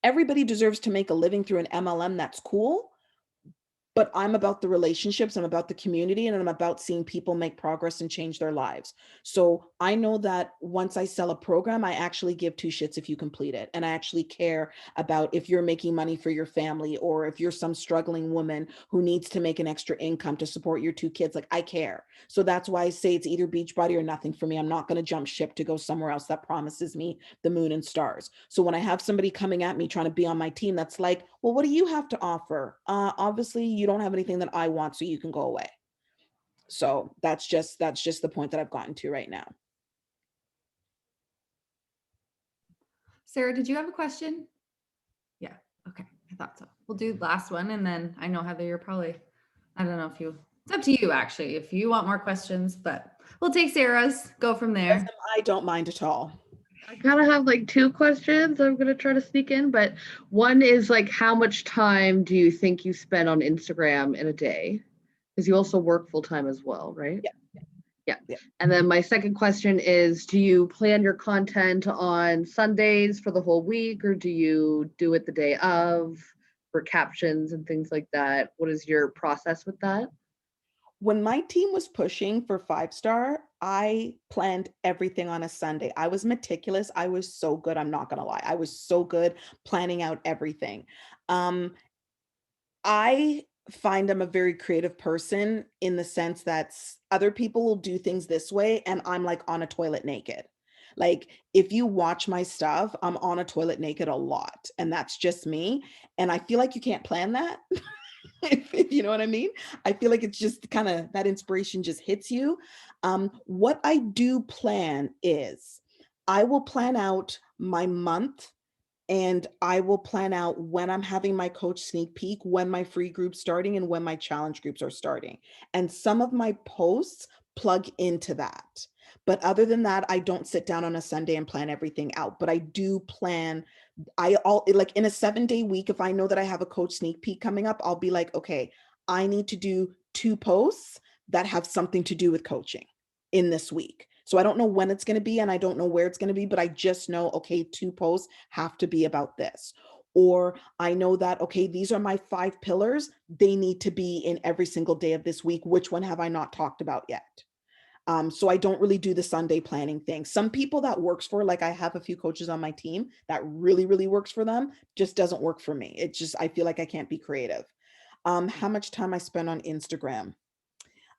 everybody deserves to make a living through an MLM. That's cool. But I'm about the relationships, I'm about the community, and I'm about seeing people make progress and change their lives. So I know that once I sell a program, I actually give two shits if you complete it. And I actually care about if you're making money for your family, or if you're some struggling woman who needs to make an extra income to support your two kids. Like, I care. So that's why I say it's either Beachbody or nothing for me. I'm not going to jump ship to go somewhere else that promises me the moon and stars. So when I have somebody coming at me trying to be on my team, that's like, well, what do you have to offer? Obviously you don't have anything that I want, so you can go away. So that's just the point that I've gotten to right now. Sarah, did you have a question? Yeah. Okay. I thought so. We'll do the last one. And then I know, Heather, you're probably, I don't know if you, it's up to you actually, if you want more questions, but we'll take Sarah's, go from there. I don't mind at all. I kind of have like two questions I'm going to try to sneak in, but one is like, how much time do you think you spend on Instagram in a day? Because you also work full time as well, right? Yeah. And then my second question is, do you plan your content on Sundays for the whole week, or do you do it the day of for captions and things like that? What is your process with that? When my team was pushing for 5-star, I planned everything on a Sunday. I was meticulous. I was so good. I'm not going to lie. I was so good planning out everything. I find I'm a very creative person in the sense that other people will do things this way, and I'm like on a toilet naked. Like, if you watch my stuff, I'm on a toilet naked a lot, and that's just me. And I feel like you can't plan that. If you know what I mean. I feel like it's just kind of that inspiration just hits you. What I do plan is I will plan out my month, and I will plan out when I'm having my coach sneak peek, when my free group's starting, and when my challenge groups are starting. And some of my posts plug into that. But other than that, I don't sit down on a Sunday and plan everything out. But I do plan, like in a 7-day week, if I know that I have a coach sneak peek coming up, I'll be like, okay, I need to do 2 posts that have something to do with coaching in this week. So I don't know when it's going to be, and I don't know where it's going to be, but I just know, okay, 2 posts have to be about this. Or I know that, okay, these are my 5 pillars. They need to be in every single day of this week. Which one have I not talked about yet? So I don't really do the Sunday planning thing. Some people that works for, like I have a few coaches on my team that really, really works for them, just doesn't work for me. It's just, I feel like I can't be creative. How much time I spend on Instagram?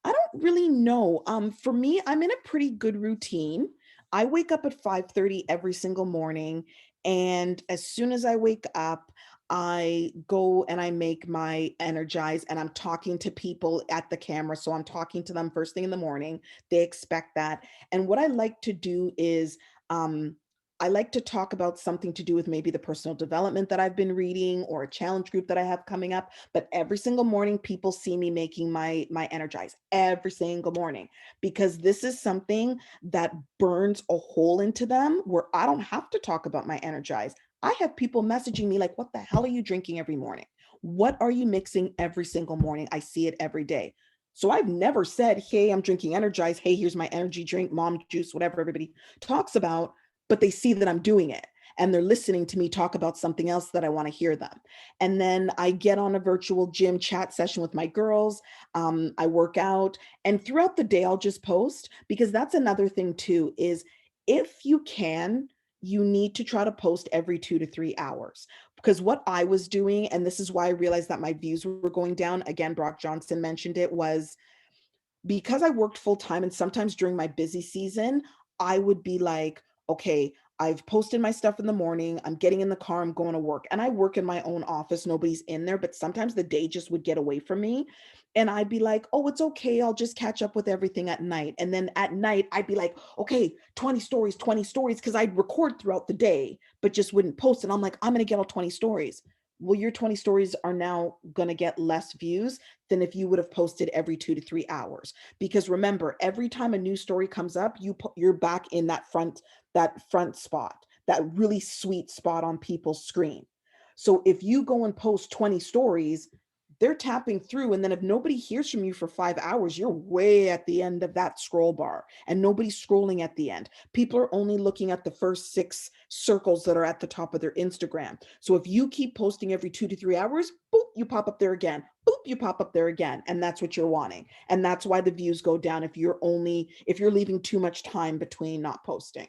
I don't really know. For me, I'm in a pretty good routine. I wake up at 5:30 every single morning. And as soon as I wake up, I go and I make my energize, and I'm talking to people at the camera. So I'm talking to them first thing in the morning. They expect that. And what I like to do is, I like to talk about something to do with maybe the personal development that I've been reading, or a challenge group that I have coming up. But every single morning, people see me making my energize every single morning, because this is something that burns a hole into them where I don't have to talk about my energize. I have people messaging me like, what the hell are you drinking every morning? What are you mixing every single morning? I see it every day. So I've never said, hey, I'm drinking energize. Hey, here's my energy drink, mom juice, whatever everybody talks about. But they see that I'm doing it, and they're listening to me talk about something else that I want to hear them. And then I get on a virtual gym chat session with my girls. I work out, and throughout the day, I'll just post, because that's another thing too, is if you can, you need to try to post every 2 to 3 hours. Because what I was doing, and this is why I realized that my views were going down, again, Brock Johnson mentioned it, was because I worked full time, and sometimes during my busy season, I would be like, okay, I've posted my stuff in the morning, I'm getting in the car, I'm going to work. And I work in my own office, nobody's in there, but sometimes the day just would get away from me. And I'd be like, oh, it's okay, I'll just catch up with everything at night. And then at night, I'd be like, okay, 20 stories, because I'd record throughout the day, but just wouldn't post. And I'm like, I'm going to get all 20 stories. Well, your 20 stories are now going to get less views than if you would have posted every 2 to 3 hours. Because remember, every time a new story comes up, you're back in that front spot, that really sweet spot on people's screen. So if you go and post 20 stories, they're tapping through. And then if nobody hears from you for 5 hours, you're way at the end of that scroll bar and nobody's scrolling at the end. People are only looking at the first 6 circles that are at the top of their Instagram. So if you keep posting every 2 to 3 hours, boop, you pop up there again, boop, you pop up there again. And that's what you're wanting. And that's why the views go down if you're leaving too much time between not posting.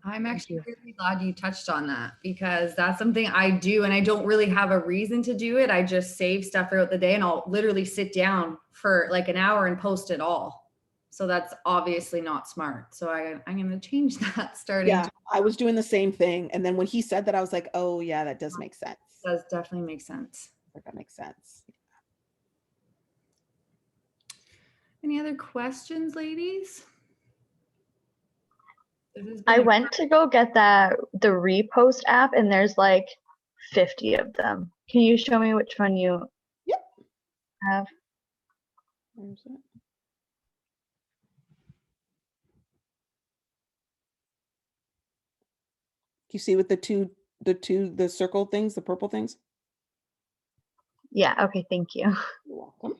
I'm actually really glad you touched on that because that's something I do and I don't really have a reason to do it. I just save stuff throughout the day and I'll literally sit down for like an hour and post it all. So that's obviously not smart. So I'm going to change that starting. Yeah, I was doing the same thing. And then when he said that, I was like, oh yeah, that does make sense. Does definitely make sense. That makes sense. Any other questions, ladies? I went to go get the repost app and there's like 50 of them. Can you show me which one you have? Where's it? You see with the circle things, the purple things? Yeah, okay, thank you. You're welcome.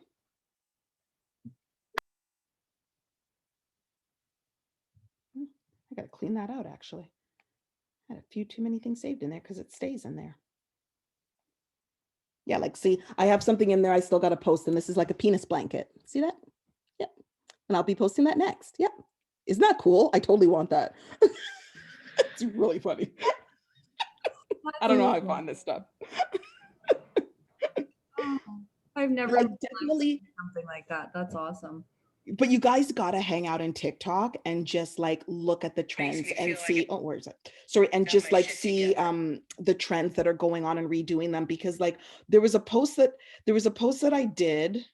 I gotta clean that out actually. I had a few too many things saved in there because it stays in there. Yeah, like see, I have something in there I still gotta post, and this is like a penis blanket. See that? Yep. And I'll be posting that next. Yep. Isn't that cool? I totally want that. It's really funny. I don't know how I find this stuff. I've never definitely something like that. That's awesome. But you guys gotta hang out in TikTok and just like look at the trends and see, oh, where is it? Sorry, and just like see the trends that are going on and redoing them, because like there was a post that I did,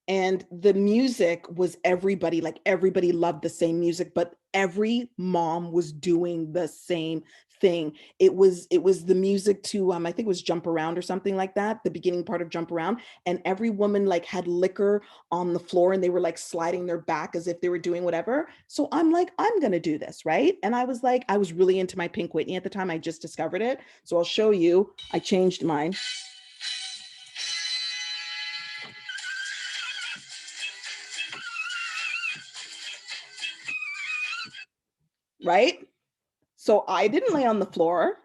and the music was everybody loved the same music, but every mom was doing the same thing. It was the music to I think it was Jump Around or something like that, the beginning part of Jump Around, and every woman like had liquor on the floor and they were like sliding their back as if they were doing whatever. So I'm like, I'm gonna do this, right? And I was really into my Pink Whitney at the time. I just discovered it. So I'll show you. I changed mine. Right? So I didn't lay on the floor.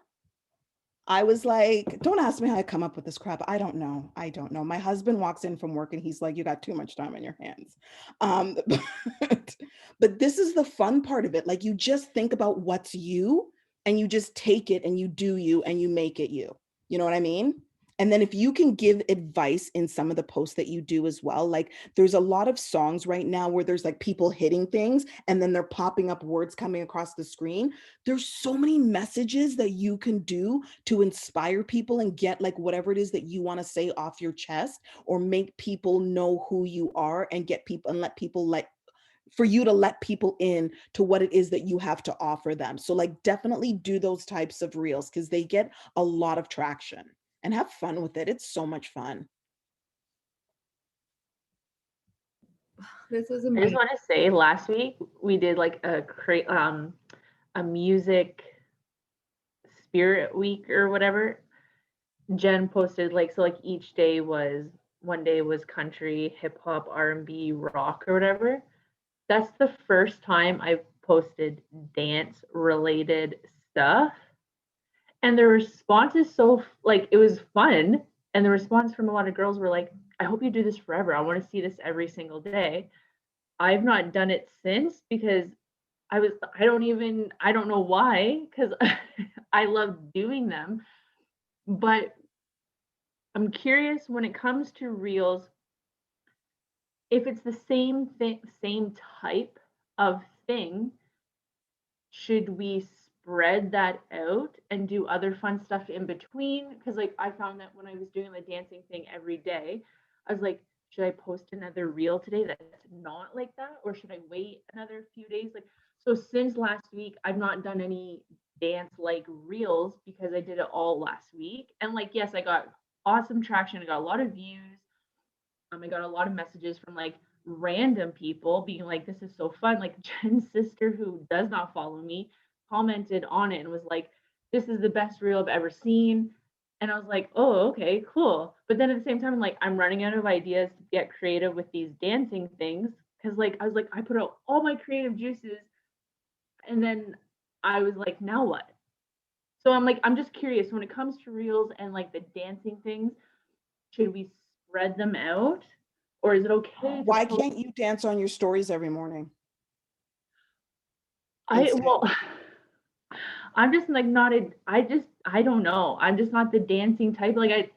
I was like, don't ask me how I come up with this crap. I don't know. My husband walks in from work and he's like, you got too much time on your hands. But this is the fun part of it. Like you just think about what's you and you just take it and you do you and you make it you. You know what I mean? And then if you can give advice in some of the posts that you do as well, like there's a lot of songs right now where there's like people hitting things and then they're popping up words coming across the screen. There's so many messages that you can do to inspire people and get like whatever it is that you want to say off your chest, or make people know who you are and get people and let people for you to let people in to what it is that you have to offer them. So like definitely do those types of reels because they get a lot of traction. And have fun with it. It's so much fun. This was I amazing. just want to say, last week we did like a music spirit week or whatever. Jen posted like, so like each day was, one day was country, hip hop, R&B, rock or whatever. That's the first time I've posted dance related stuff. And the response is so like, it was fun. And the response from a lot of girls were like, I hope you do this forever. I want to see this every single day. I've not done it since because I don't know why, because I love doing them. But I'm curious when it comes to reels, if it's the same thing, same type of thing, should we spread that out and do other fun stuff in between? Because like I found that when I was doing the dancing thing every day, I was like, should I post another reel today that's not like that, or should I wait another few days? Like, so since last week I've not done any dance like reels because I did it all last week. And like, yes, I got awesome traction. I got a lot of views. I got a lot of messages from like random people being like, this is so fun. Like Jen's sister, who does not follow me, commented on it and was like, this is the best reel I've ever seen. And I was like, oh, okay, cool. But then at the same time, like, I'm running out of ideas to get creative with these dancing things. Cause like, I was like, I put out all my creative juices. And then I was like, now what? So I'm like, I'm just curious when it comes to reels and like the dancing things, should we spread them out? Or is it okay? to Why post- can't you dance on your stories every morning? I well, I'm just like not a. I don't know. I'm just not the dancing type. Like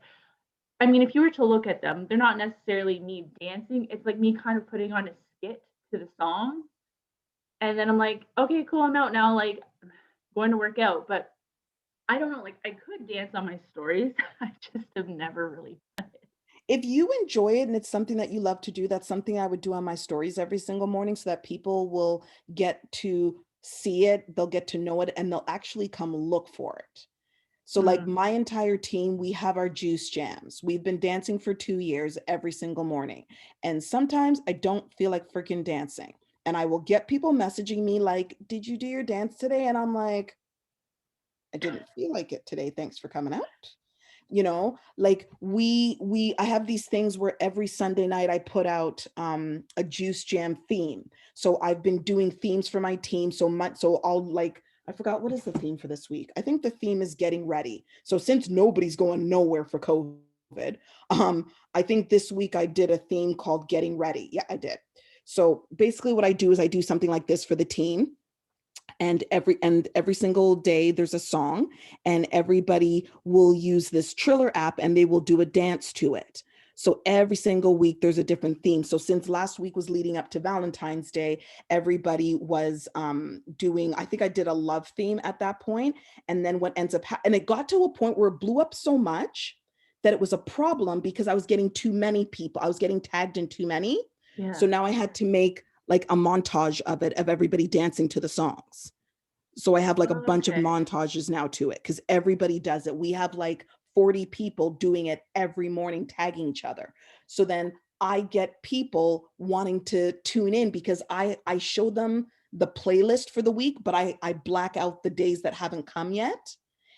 I mean, if you were to look at them, they're not necessarily me dancing. It's like me kind of putting on a skit to the song, and then I'm like, okay, cool, I'm out now. Like going to work out, but I don't know. Like I could dance on my stories. I just have never really. If you enjoy it and it's something that you love to do, that's something I would do on my stories every single morning so that people will get to see it, they'll get to know it, and they'll actually come look for it. So like my entire team, we have our juice jams. We've been dancing for 2 years every single morning. And sometimes I don't feel like freaking dancing. And I will get people messaging me like, did you do your dance today? And I'm like, I didn't feel like it today. Thanks for coming out. You know, like I have these things where every Sunday night I put out a juice jam theme. So I've been doing themes for my team so much. So I'll like, I forgot, what is the theme for this week? I think the theme is getting ready. So since nobody's going nowhere for COVID, I think this week I did a theme called getting ready. Yeah, I did. So basically what I do is I do something like this for the team. And every single day there's a song, and everybody will use this Triller app and they will do a dance to it. So every single week there's a different theme. So since last week was leading up to Valentine's Day, everybody was doing, I think I did a love theme at that point. And then what ends up, and it got to a point where it blew up so much that it was a problem because I was getting too many people. I was getting tagged in too many. Yeah. So now I had to make like a montage of it, of everybody dancing to the songs. So I have like a bunch of montages now to it because everybody does it. We have like 40 people doing it every morning, tagging each other. So then I get people wanting to tune in because I show them the playlist for the week, but I black out the days that haven't come yet.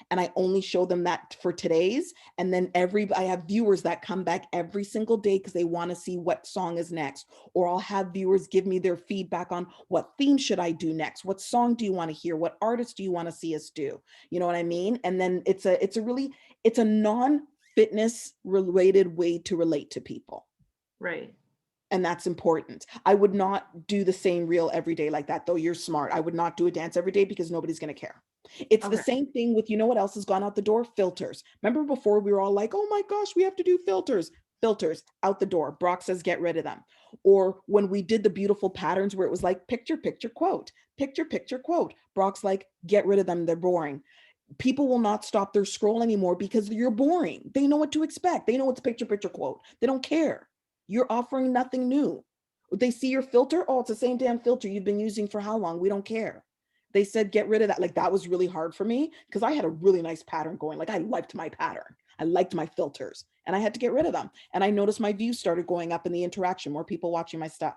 And I only show them that for today's. And then I have viewers that come back every single day because they want to see what song is next. Or I'll have viewers give me their feedback on what theme should I do next? What song do you want to hear? What artist do you want to see us do? You know what I mean? And then it's a non-fitness related way to relate to people. Right. And that's important. I would not do the same reel every day like that, though. You're smart. I would not do a dance every day because nobody's going to care. It's the same thing with, you know what else has gone out the door? Filters. Remember before we were all like, oh my gosh, we have to do filters. Filters out the door. Brock says, get rid of them. Or when we did the beautiful patterns where it was like picture, picture, quote, picture, picture, quote. Brock's like, get rid of them. They're boring. People will not stop their scroll anymore because you're boring. They know what to expect. They know it's picture, picture, quote. They don't care. You're offering nothing new. They see your filter. Oh, it's the same damn filter you've been using for how long? We don't care. They said, get rid of that. Like that was really hard for me because I had a really nice pattern going. Like I liked my pattern. I liked my filters and I had to get rid of them. And I noticed my views started going up in the interaction, more people watching my stuff.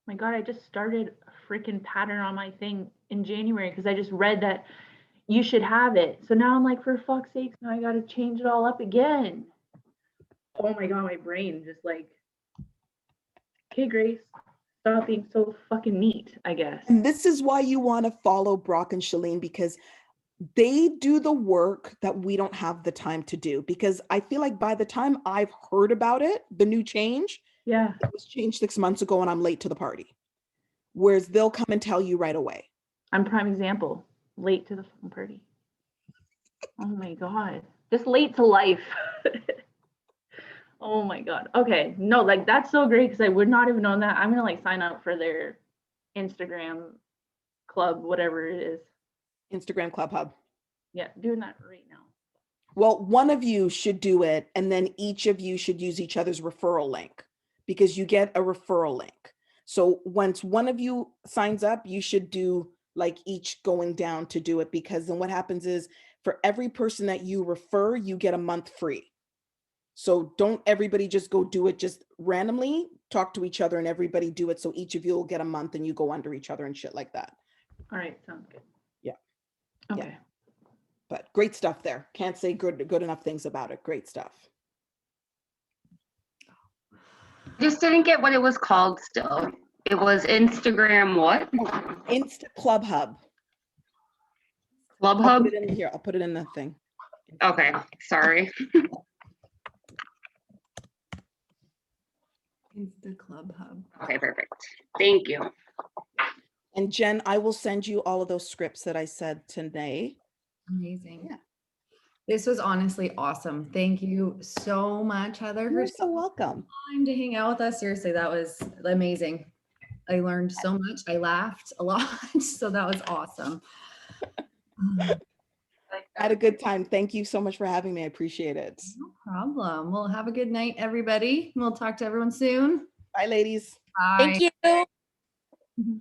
My God, I just started a freaking pattern on my thing in January because I just read that you should have it. So now I'm like, for fuck's sakes, now I got to change it all up again. Oh my God, my brain just like, okay, Grace, stop being so fucking neat, I guess. And this is why you want to follow Brock and Shalene, because they do the work that we don't have the time to do. Because I feel like by the time I've heard about it, the new change, yeah, it was changed 6 months ago and I'm late to the party. Whereas they'll come and tell you right away. I'm prime example, late to the fucking party. Oh my God, just late to life. Oh my God. Okay. No, like that's so great because I would not have known that. I'm gonna like sign up for their Instagram club, whatever it is. Instagram Club Hub. Yeah, doing that right now. Well, one of you should do it, and then each of you should use each other's referral link because you get a referral link. So once one of you signs up, you should do like each going down to do it, because then what happens is for every person that you refer, you get a month free. So don't everybody just go do it just randomly, talk to each other and everybody do it. So each of you will get a month and you go under each other and shit like that. All right, sounds good. Yeah. Okay. great stuff there. Can't say good enough things about it. Great stuff. Just didn't get what it was called still. It was Instagram what? Insta Club Hub. Club I'll Hub? put it in here. I'll put it in the thing. Okay, sorry. Insta Club Hub. Okay, perfect. Thank you. And Jen, I will send you all of those scripts that I said today. Amazing. Yeah. This was honestly awesome. Thank you so much, Heather, for You're so welcome. time to hang out with us. Seriously, that was amazing. I learned so much. I laughed a lot. So that was awesome. I had a good time. Thank you so much for having me. I appreciate it. No problem. Well, have a good night, everybody. We'll talk to everyone soon. Bye, ladies. Bye. Thank you.